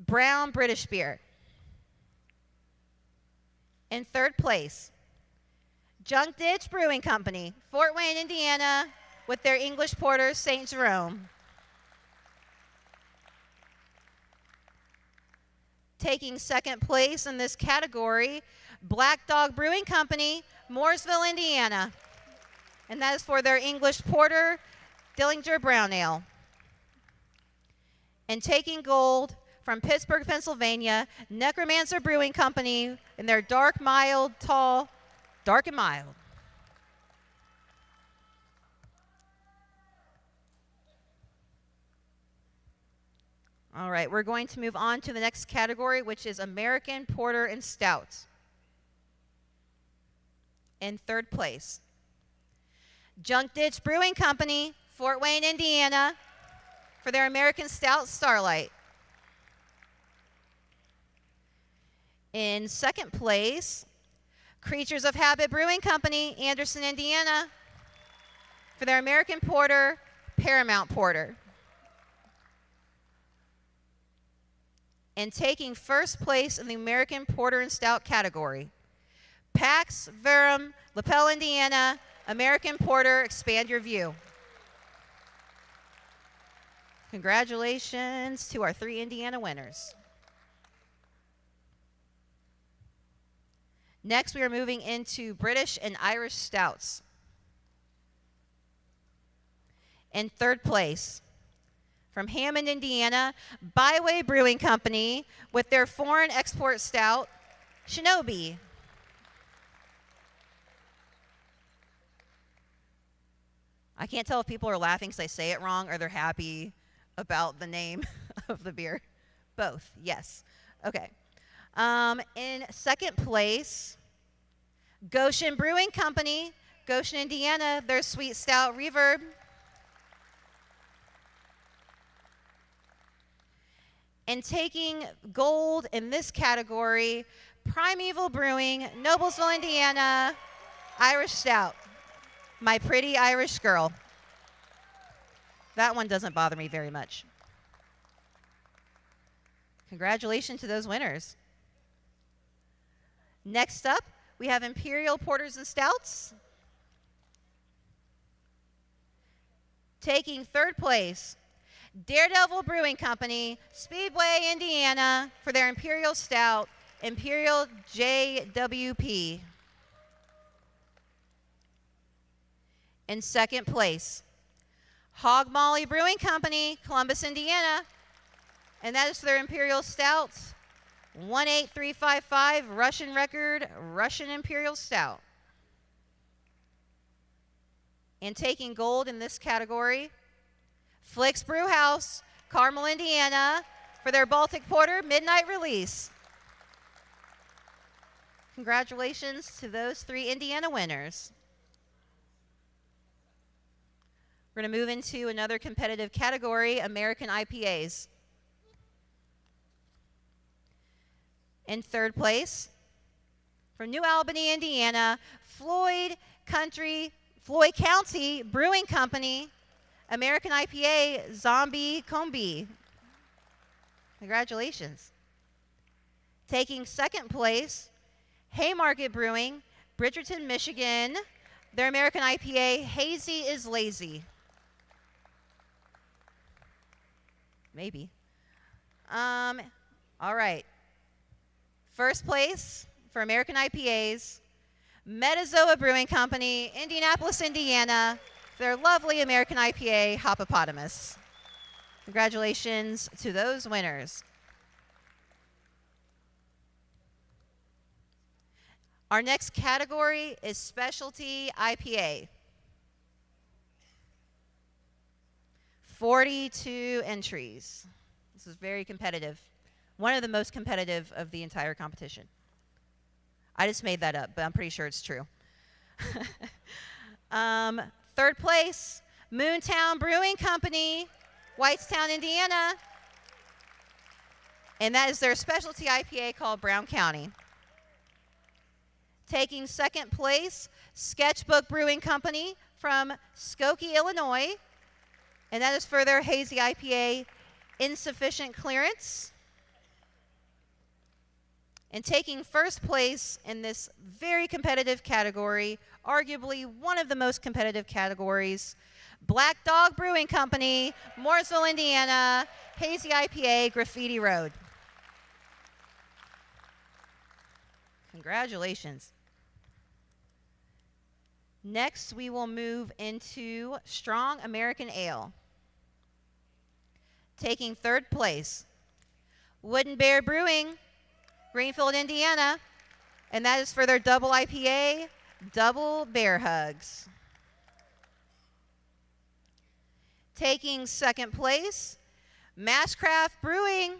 B: Brown British Beer. In third place, Junk Ditch Brewing Company, Fort Wayne, Indiana, with their English Porter, St. Jerome. Taking second place in this category, Black Dog Brewing Company, Mooresville, Indiana. And that is for their English Porter, Dillinger Brown Ale. And taking gold from Pittsburgh, Pennsylvania, Necromancer Brewing Company in their dark, mild, tall, dark and mild. All right, we're going to move on to the next category, which is American Porter and Stout. In third place, Junk Ditch Brewing Company, Fort Wayne, Indiana, for their American Stout Starlight. In second place, Creatures of Habit Brewing Company, Anderson, Indiana, for their American Porter, Paramount Porter. And taking first place in the American Porter and Stout category, Pax Verum, LaPel, Indiana, American Porter, Expand Your View. Congratulations to our 3 Indiana winners. Next, we are moving into British and Irish Stouts. In third place, from Hammond, Indiana, Byway Brewing Company, with their foreign export stout, Shinobi. I can't tell if people are laughing because I say it wrong or they're happy about the name of the beer. Both, yes. Okay. In second place, Goshen Brewing Company, Goshen, Indiana, their Sweet Stout Reverb. And taking gold in this category, Primeval Brewing, Noblesville, Indiana, Irish Stout. My Pretty Irish Girl. That one doesn't bother me very much. Congratulations to those winners. Next up, we have Imperial Porters and Stouts. Taking third place, Daredevil Brewing Company, Speedway, Indiana, for their Imperial Stout, Imperial JWP. In second place, Hog Molly Brewing Company, Columbus, Indiana, and that is for their Imperial Stout, 18355 Russian record, Russian Imperial Stout. And taking gold in this category, Flicks Brew House, Carmel, Indiana, for their Baltic Porter Midnight Release. Congratulations to those 3 Indiana winners. We're going to move into another competitive category, American IPAs. In third place, from New Albany, Indiana, Floyd County Brewing Company, American IPA, Zombie Combi. Congratulations. Taking second place, Haymarket Brewing, Bridgerton, Michigan, their American IPA, Hazy is Lazy. Maybe. All right. First place for American IPAs, Metazoa Brewing Company, Indianapolis, Indiana, their lovely American IPA, Hopopotamus. Congratulations to those winners. Our next category is Specialty IPA. 42 entries. This is very competitive. One of the most competitive of the entire competition. I just made that up, but I'm pretty sure it's true. Third place, Moontown Brewing Company, Whitestown, Indiana. And that is their specialty IPA called Brown County. Taking second place, Sketchbook Brewing Company from Skokie, Illinois. And that is for their hazy IPA, Insufficient Clearance. And taking first place in this very competitive category, arguably one of the most competitive categories, Black Dog Brewing Company, Mooresville, Indiana, hazy IPA, Graffiti Road. Congratulations. Next, we will move into Strong American Ale. Taking third place, Wooden Bear Brewing, Greenfield, Indiana, and that is for their double IPA, Double Bear Hugs. Taking second place, Mashcraft Brewing,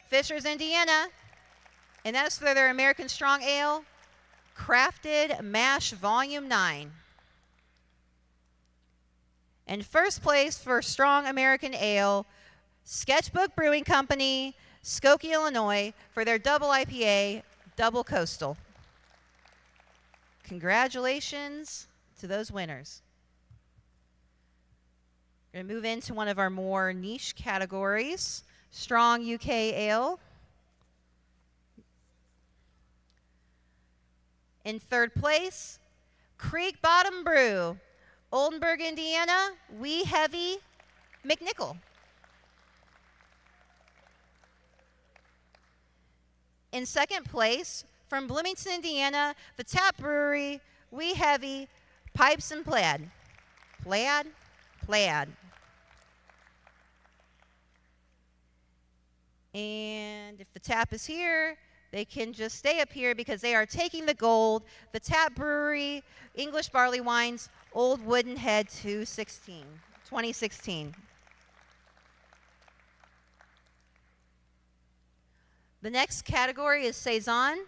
B: Fishers, Indiana, and that is for their American Strong Ale, Crafted Mash Volume 9. And first place for Strong American Ale, Sketchbook Brewing Company, Skokie, Illinois, for their double IPA, Double Coastal. Congratulations to those winners. We're going to move into one of our more niche categories, Strong UK Ale. In third place, Creek Bottom Brew, Oldenburg, Indiana, Wee Heavy, McNichol. In second place, from Bloomington, Indiana, the Tap Brewery, Wee Heavy, Pipes and Plaid. Plaid? Plaid. And if the Tap is here, they can just stay up here because they are taking the gold. The Tap Brewery, English Barley Wines, Old Wooden Head 2016. The next category is Saison.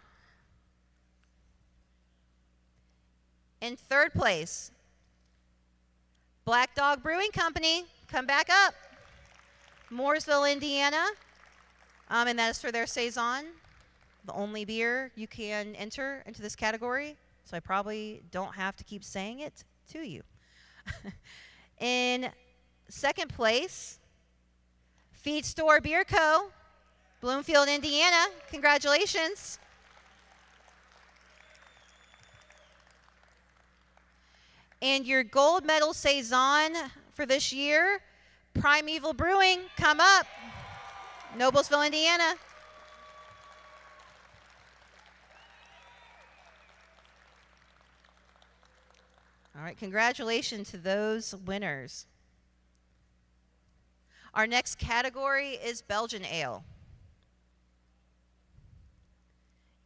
B: In third place, Black Dog Brewing Company, come back up. Mooresville, Indiana, and that is for their Saison, the only beer you can enter into this category, so I probably don't have to keep saying it to you. In second place, Feed Store Beer Co., Bloomfield, Indiana. Congratulations. And your gold medal saison for this year, Primeval Brewing, come up. Noblesville, Indiana. All right, congratulations to those winners. Our next category is Belgian Ale.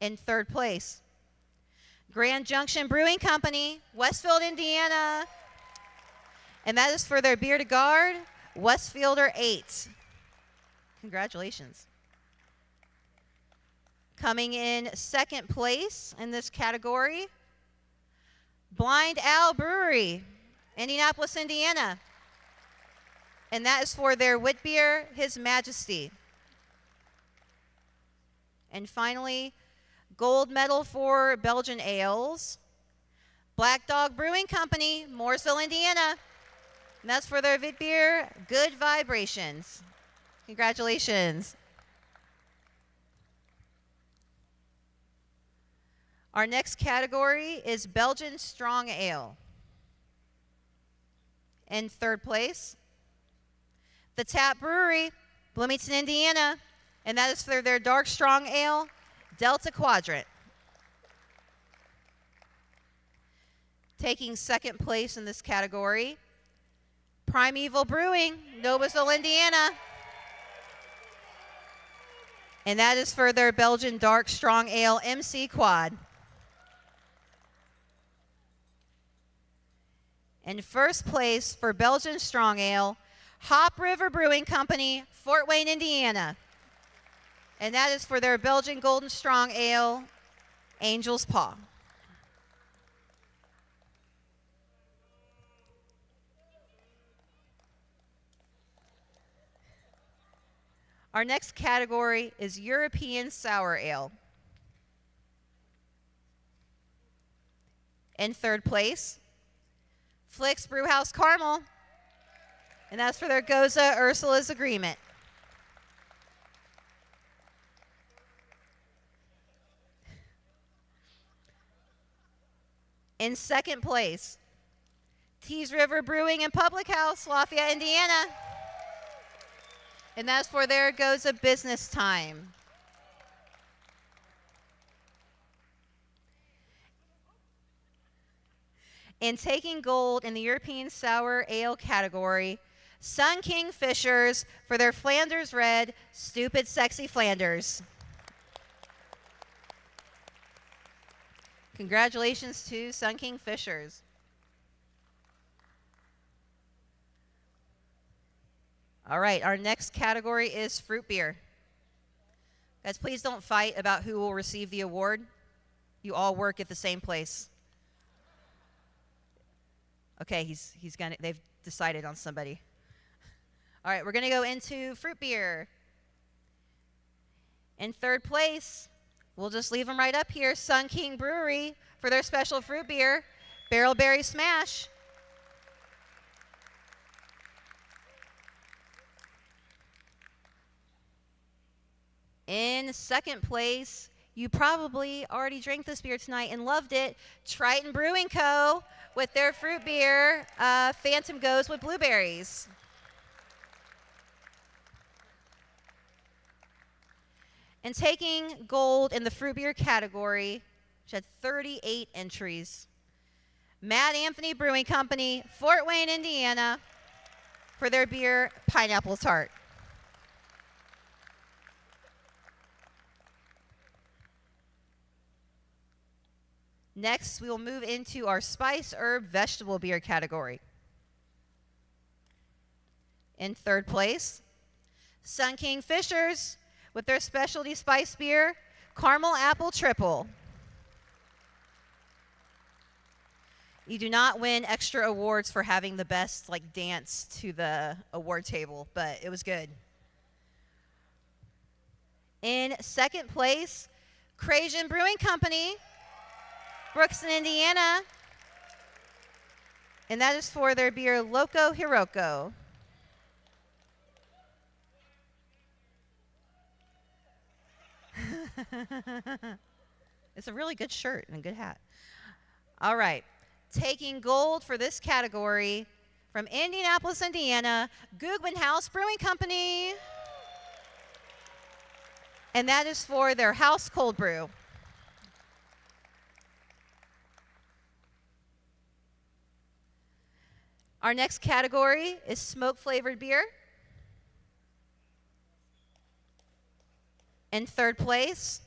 B: In third place, Grand Junction Brewing Company, Westfield, Indiana. And that is for their Bière de Garde, Westfielder 8. Congratulations. Coming in second place in this category, Blind Owl Brewery, Indianapolis, Indiana. And that is for their wit beer, His Majesty. And finally, gold medal for Belgian ales, Black Dog Brewing Company, Mooresville, Indiana. And that's for their wit beer, Good Vibrations. Congratulations. Our next category is Belgian Strong Ale. In third place, The Tap Brewery, Bloomington, Indiana, and that is for their Dark Strong Ale, Delta Quadrant. Taking second place in this category, Primeval Brewing, Noblesville, Indiana, and that is for their Belgian Dark Strong Ale, MC Quad. In first place for Belgian Strong Ale, Hop River Brewing Company, Fort Wayne, Indiana. And that is for their Belgian Golden Strong Ale, Angel's Paw. Our next category is European Sour Ale. In third place, Flicks Brewhouse Caramel, and that's for their Goza Ursula's Agreement. In second place, Tees River Brewing and Public House, Lafayette, Indiana, and that's for their Goza Business Time. And taking gold in the European Sour Ale category, Sun King Fishers for their Flanders Red, Stupid Sexy Flanders. Congratulations to Sun King Fishers. All right, our next category is fruit beer. Guys, please don't fight about who will receive the award. You all work at the same place. Okay, they've decided on somebody. All right, we're gonna go into fruit beer. In third place, we'll just leave them right up here, Sun King Brewery for their special fruit beer, Barrel Berry Smash. In second place, you probably already drank this beer tonight and loved it, Triton Brewing Co. with their fruit beer, Phantom Goes with Blueberries. And taking gold in the fruit beer category, which had 38 entries, Mad Anthony Brewing Company, Fort Wayne, Indiana, for their beer, Pineapple Tart. Next, we will move into our spice, herb, vegetable beer category. In third place, Sun King Fishers with their specialty spice beer, Caramel Apple Triple. You do not win extra awards for having the best dance to the award table, but it was good. In second place, Cajun Brewing Company, Brookston, Indiana, and that is for their beer Loco Hiroko. It's a really good shirt and a good hat. All right. Taking gold for this category from Indianapolis, Indiana, Gugman House Brewing Company. And that is for their house cold brew. Our next category is smoke-flavored beer. In third place,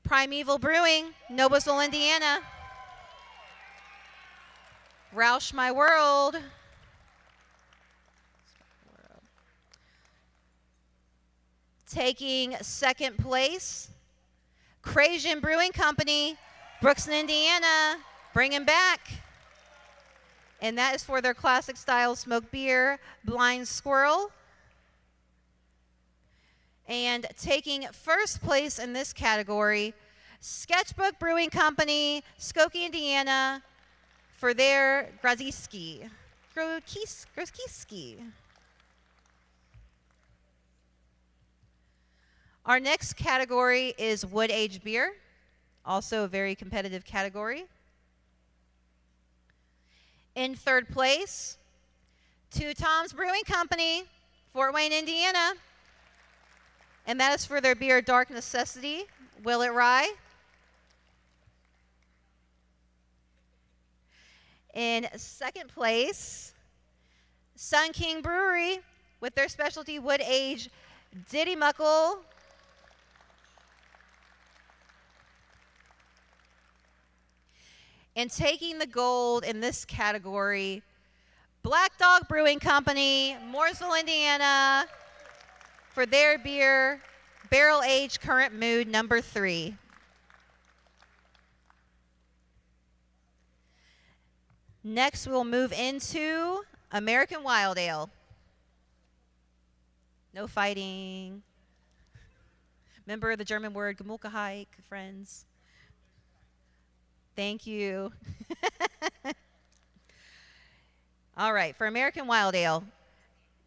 B: Primeval Brewing, Noblesville, Indiana. Roush My World. Taking second place, Crasian Brewing Company, Brookston, Indiana. Bring him back. And that is for their classic style smoked beer, Blind Squirrel. And taking first place in this category, Sketchbook Brewing Company, Skokie, Indiana, for their Grodziskie. Our next category is wood-aged beer, also a very competitive category. In third place, Two Tom's Brewing Company, Fort Wayne, Indiana. And that is for their beer Dark Necessity, Willet Rye. In second place, Sun King Brewery with their specialty wood-aged Diddy Muckle. And taking the gold in this category, Black Dog Brewing Company, Mooresville, Indiana, for their beer, Barrel Aged Current Mood number 3. Next, we'll move into American Wild Ale. No fighting. Remember the German word Gemütlichkeit, friends? Thank you. All right, for American Wild Ale,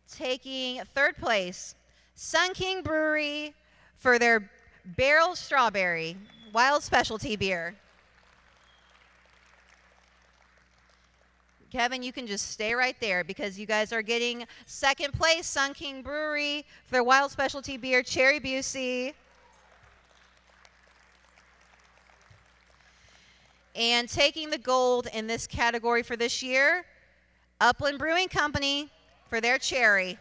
B: taking third place, Sun King Brewery for their Barrel Strawberry Wild Specialty Beer. Kevin, you can just stay right there because you guys are getting second place, Sun King Brewery for their Wild Specialty Beer, Cherry Busey. And taking the gold in this category for this year, Upland Brewing Company for their Cherry.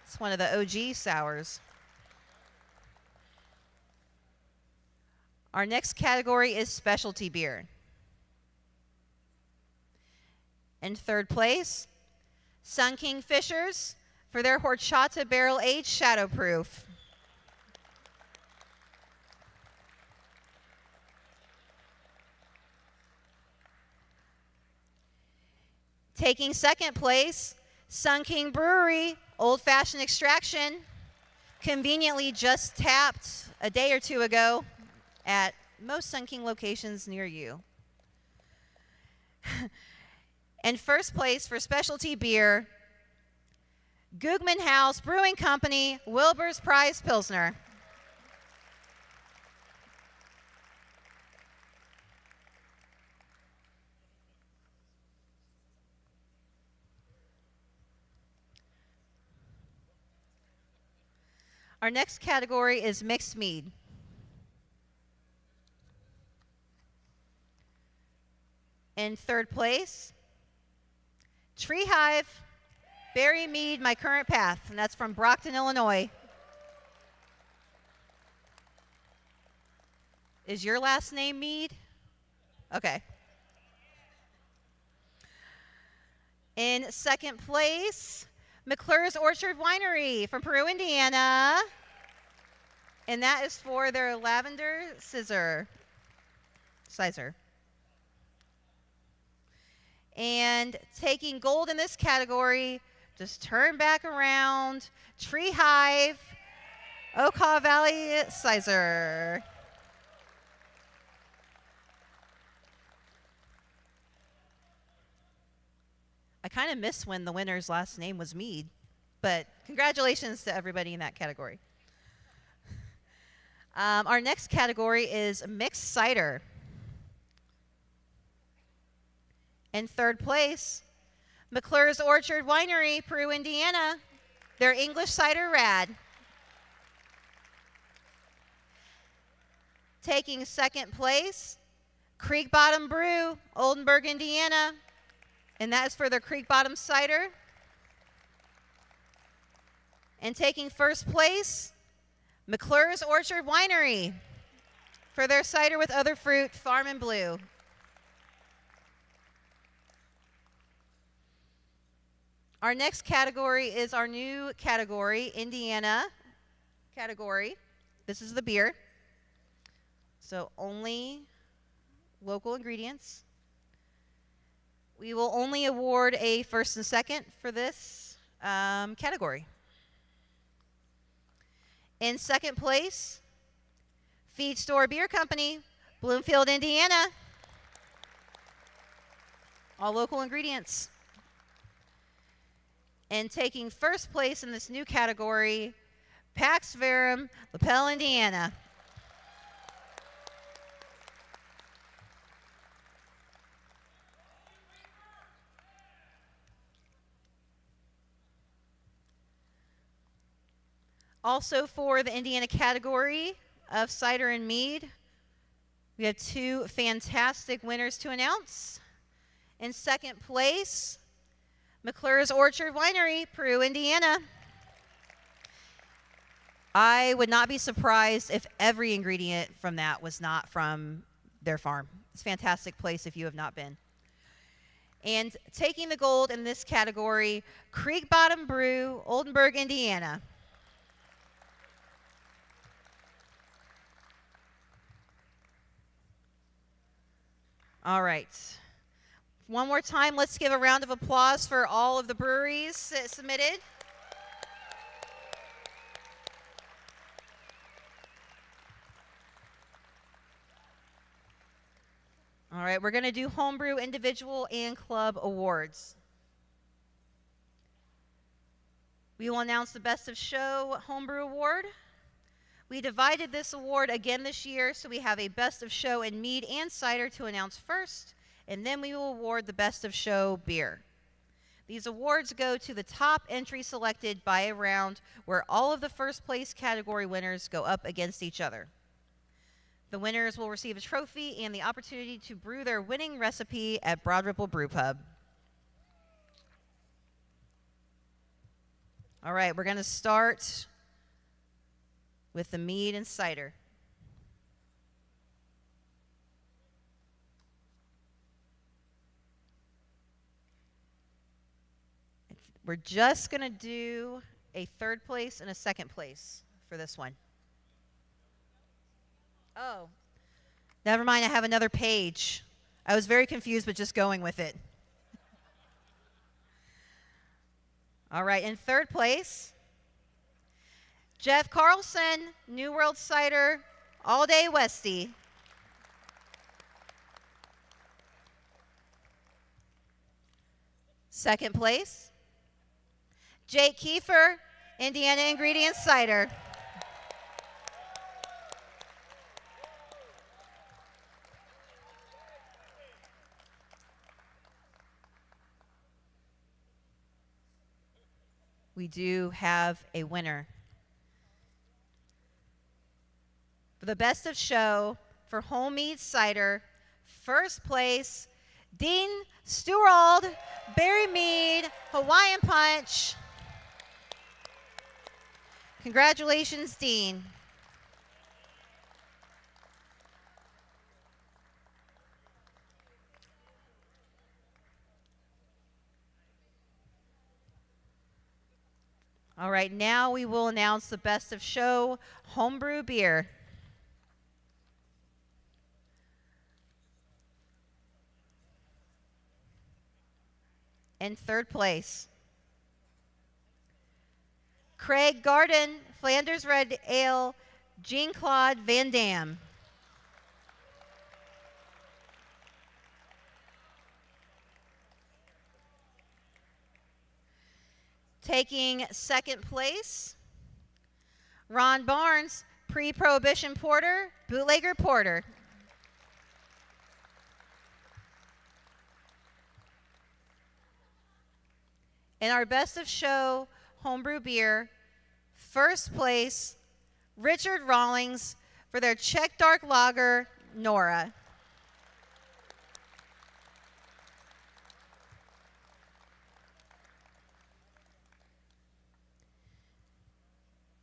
B: It's one of the OG sours. Our next category is specialty beer. In third place, Sun King Fishers for their Horchata Barrel Aged Shadowproof. Taking second place, Sun King Brewery, Old Fashioned Extraction, conveniently just tapped a day or two ago at most Sun King locations near you. And first place for specialty beer, Gugman House Brewing Company, Wilbur's Prize Pilsner. Our next category is mixed mead. In third place, Tree Hive, Berry Mead, My Current Path, and that's from Brockton, Illinois. Is your last name Mead? Okay. In second place, McClure's Orchard Winery from Peru, Indiana. And that is for their Lavender Sizer. And taking gold in this category, just turn back around, Tree Hive, Okaw Valley Sizer. I kind of miss when the winner's last name was Mead, but congratulations to everybody in that category. Our next category is mixed cider. In third place, McClure's Orchard Winery, Peru, Indiana. Their English cider rad. Taking second place, Creek Bottom Brew, Oldenburg, Indiana. And that is for their Creek Bottom cider. And taking first place, McClure's Orchard Winery for their cider with other fruit, Farm and Blue. Our next category is our new category, Indiana category. This is the beer. So only local ingredients. We will only award a first and second for this category. In second place, Feed Store Beer Company, Bloomfield, Indiana. All local ingredients. And taking first place in this new category, Pax Verum, LaPel, Indiana. Also for the Indiana category of cider and mead, we have two fantastic winners to announce. In second place, McClure's Orchard Winery, Peru, Indiana. I would not be surprised if every ingredient from that was not from their farm. It's a fantastic place if you have not been. And taking the gold in this category, Creek Bottom Brew, Oldenburg, Indiana. All right. One more time, let's give a round of applause for all of the breweries that submitted. All right, we're going to do Homebrew individual and club awards. We will announce the Best of Show Homebrew Award. We divided this award again this year, so we have a Best of Show in mead and cider to announce first, and then we will award the Best of Show beer. These awards go to the top entry selected by a round where all of the first place category winners go up against each other. The winners will receive a trophy and the opportunity to brew their winning recipe at Broad Ripple Brew Pub. All right, we're going to start with the mead and cider. We're just going to do a third place and a second place for this one. Oh, never mind, I have another page. I was very confused, but just going with it. All right, in third place, Jeff Carlson, New World Cider, All Day Westie. Second place, Jake Kiefer, Indiana Ingredients Cider. We do have a winner. For the Best of Show for homemade cider, first place, Dean Stewald, Berry Mead, Hawaiian Punch. Congratulations, Dean. All right, now we will announce the Best of Show Homebrew beer. In third place, Craig Garden, Flanders Red Ale, Jean-Claude Van Dam. Taking second place, Ron Barnes, Pre-Prohibition Porter, Bootlegger Porter. In our Best of Show Homebrew beer, first place, Richard Rawlings for their Czech Dark Lager, Nora.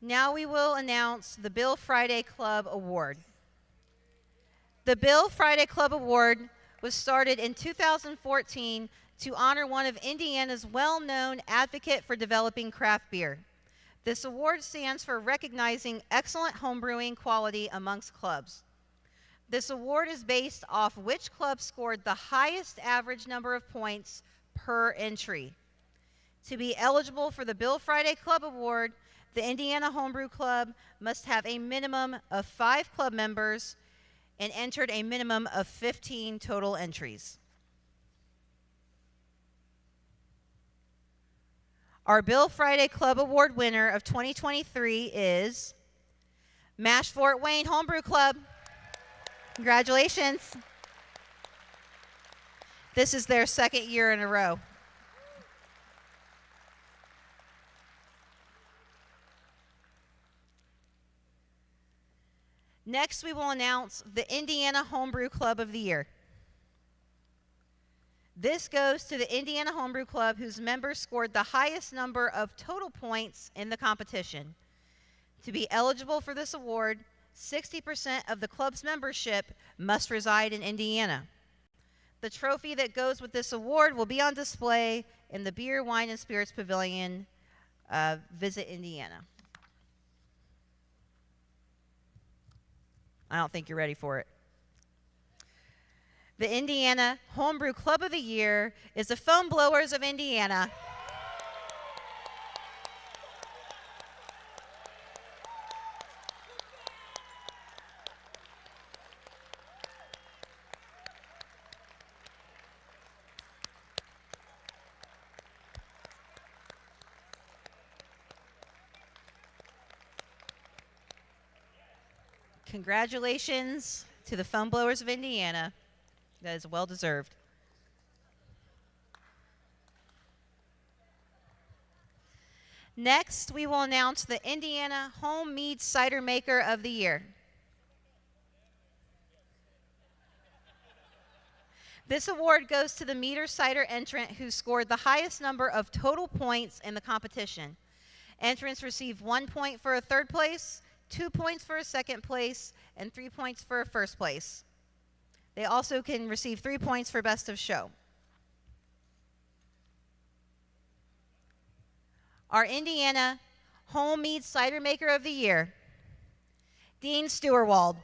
B: Now we will announce the Bill Friday Club Award. The Bill Friday Club Award was started in 2014 to honor one of Indiana's well-known advocate for developing craft beer. This award stands for recognizing excellent homebrewing quality amongst clubs. This award is based off which club scored the highest average number of points per entry. To be eligible for the Bill Friday Club Award, the Indiana Homebrew Club must have a minimum of 5 club members and entered a minimum of 15 total entries. Our Bill Friday Club Award winner of 2023 is Mash Fort Wayne Homebrew Club. Congratulations. This is their second year in a row. Next, we will announce the Indiana Homebrew Club of the Year. This goes to the Indiana Homebrew Club whose members scored the highest number of total points in the competition. To be eligible for this award, 60% of the club's membership must reside in Indiana. The trophy that goes with this award will be on display in the Beer, Wine, and Spirits Pavilion. Visit Indiana. I don't think you're ready for it. The Indiana Homebrew Club of the Year is the Foam Blowers of Indiana. Congratulations to the Foam Blowers of Indiana. That is well deserved. Next, we will announce the Indiana Home Mead Cider Maker of the Year. This award goes to the mead or cider entrant who scored the highest number of total points in the competition. Entrants receive 1 point for a third place, 2 points for a second place, and 3 points for a first place. They also can receive 3 points for Best of Show. Our Indiana Home Mead Cider Maker of the Year, Dean Stewarwald.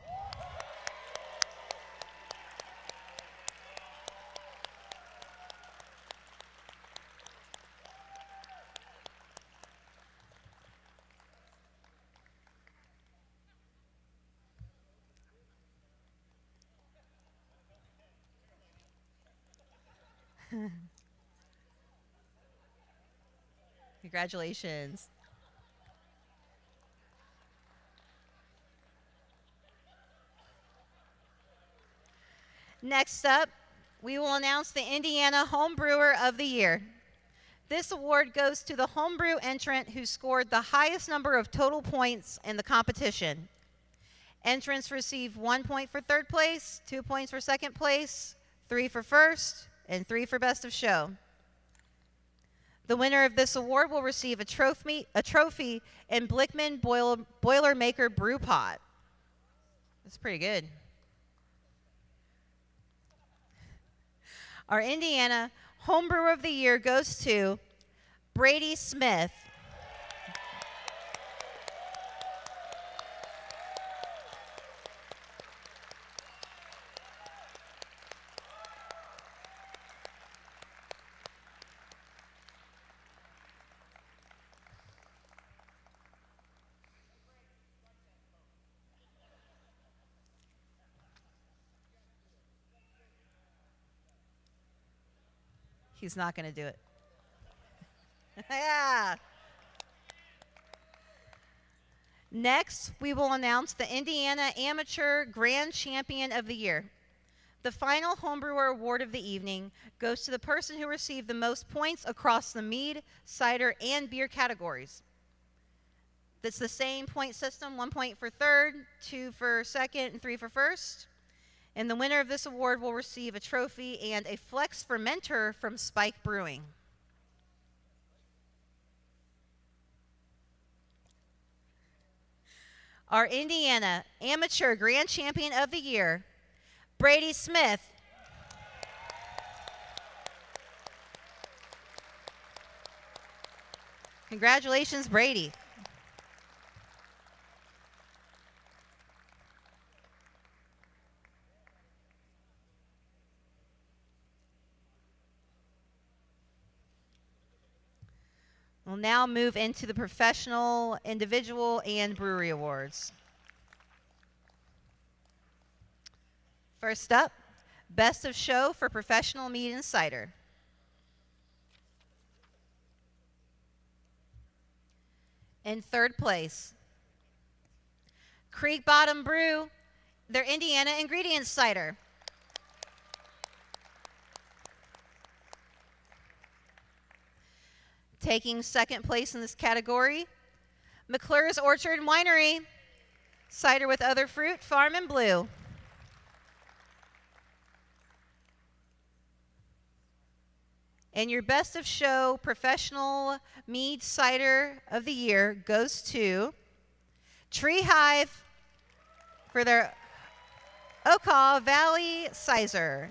B: Congratulations. Next up, we will announce the Indiana Home Brewer of the Year. This award goes to the homebrew entrant who scored the highest number of total points in the competition. Entrants receive 1 point for third place, 2 points for second place, 3 for first, and 3 for Best of Show. The winner of this award will receive a trophy and Blickman Boilermaker Brew Pot. That's pretty good. Our Indiana Homebrewer of the Year goes to Brady Smith. He's not going to do it. Yeah. Next, we will announce the Indiana Amateur Grand Champion of the Year. The final homebrewer award of the evening goes to the person who received the most points across the mead, cider, and beer categories. It's the same point system, 1 point for third, 2 for second, and 3 for first. And the winner of this award will receive a trophy and a Flex Fermenter from Spike Brewing. Our Indiana Amateur Grand Champion of the Year, Brady Smith. Congratulations, Brady. We'll now move into the professional, individual, and brewery awards. First up, Best of Show for Professional Mead and Cider. In third place, Creek Bottom Brew, their Indiana Ingredients Cider. Taking second place in this category, McClure's Orchard Winery, cider with other fruit, farm and blue. And your Best of Show Professional Mead Cider of the Year goes to Tree Hive for their Okaw Valley Sizer.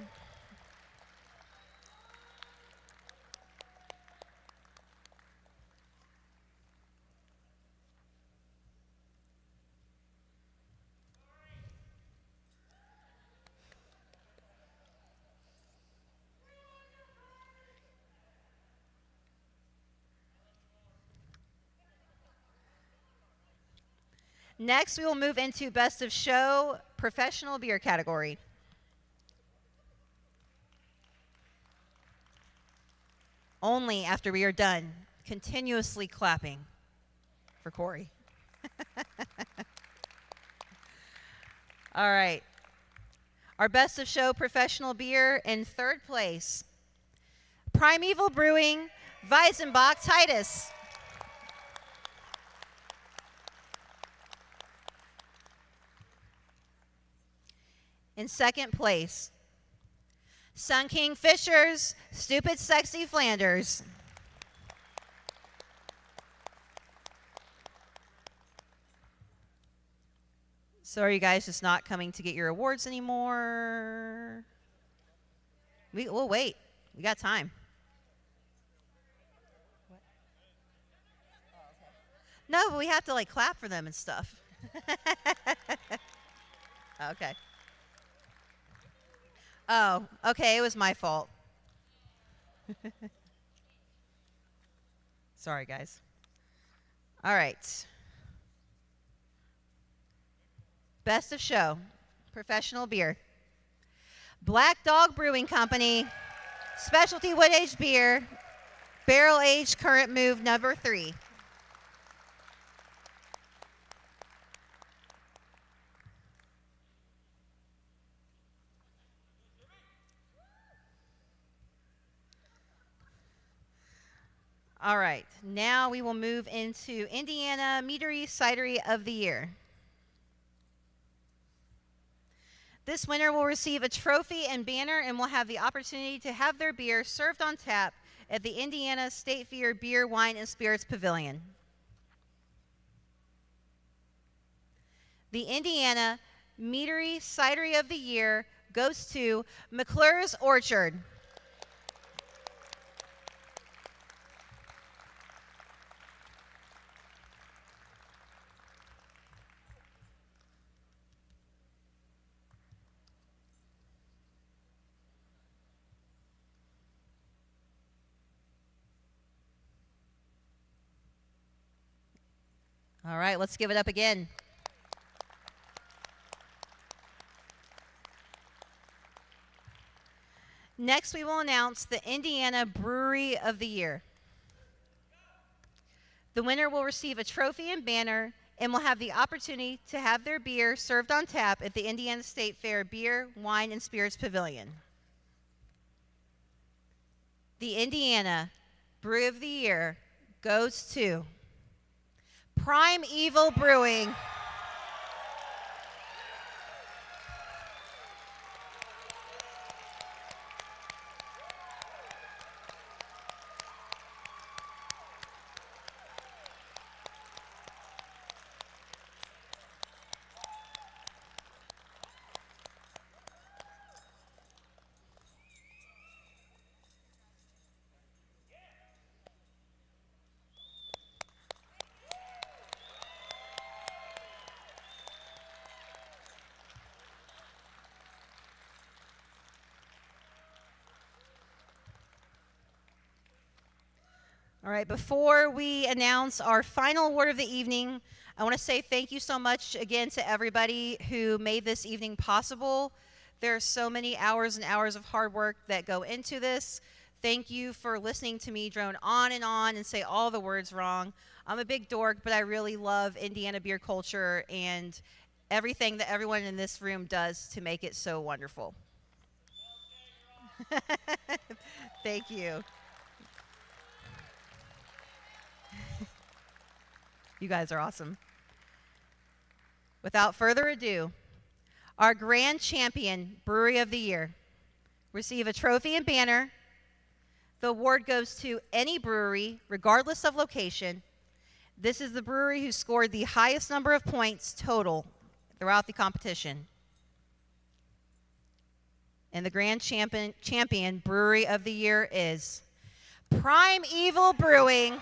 B: Next, we will move into Best of Show Professional Beer category. Only after we are done continuously clapping for Corey. All right. Our Best of Show Professional Beer in third place, Primeval Brewing, Weizenbach Titus. In second place, Sun King Fishers, Stupid Sexy Flanders. So are you guys just not coming to get your awards anymore? We'll wait. We got time. No, but we have to like clap for them and stuff. Okay. Oh, okay, it was my fault. Sorry, guys. All right. Best of Show, Professional Beer. Black Dog Brewing Company, Specialty Wood Aged Beer, Barrel Aged Current Move number 3. All right, now we will move into Indiana Meadery Cidery of the Year. This winner will receive a trophy and banner and will have the opportunity to have their beer served on tap at the Indiana State Fair Beer, Wine, and Spirits Pavilion. The Indiana Meadery Cidery of the Year goes to McClure's Orchard. All right, let's give it up again. Next, we will announce the Indiana Brewery of the Year. The winner will receive a trophy and banner and will have the opportunity to have their beer served on tap at the Indiana State Fair Beer, Wine, and Spirits Pavilion. The Indiana Brew of the Year goes to Prime Evil Brewing. All right, before we announce our final award of the evening, I want to say thank you so much again to everybody who made this evening possible. There are so many hours and hours of hard work that go into this. Thank you for listening to me drone on and say all the words wrong. I'm a big dork, but I really love Indiana beer culture and everything that everyone in this room does to make it so wonderful. Thank you. You guys are awesome. Without further ado, our grand champion brewery of the year receive a trophy and banner. The award goes to any brewery, regardless of location. This is the brewery who scored the highest number of points total throughout the competition. And the grand champion brewery of the year is Prime Evil Brewing,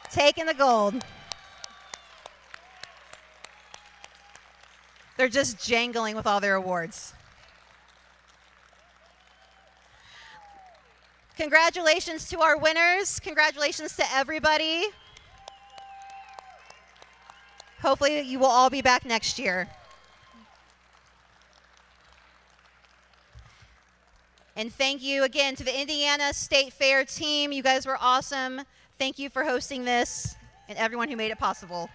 B: taking the gold. They're just jangling with all their awards. Congratulations to our winners. Congratulations to everybody. Hopefully you will all be back next year. And thank you again to the Indiana State Fair team. You guys were awesome. Thank you for hosting this and everyone who made it possible.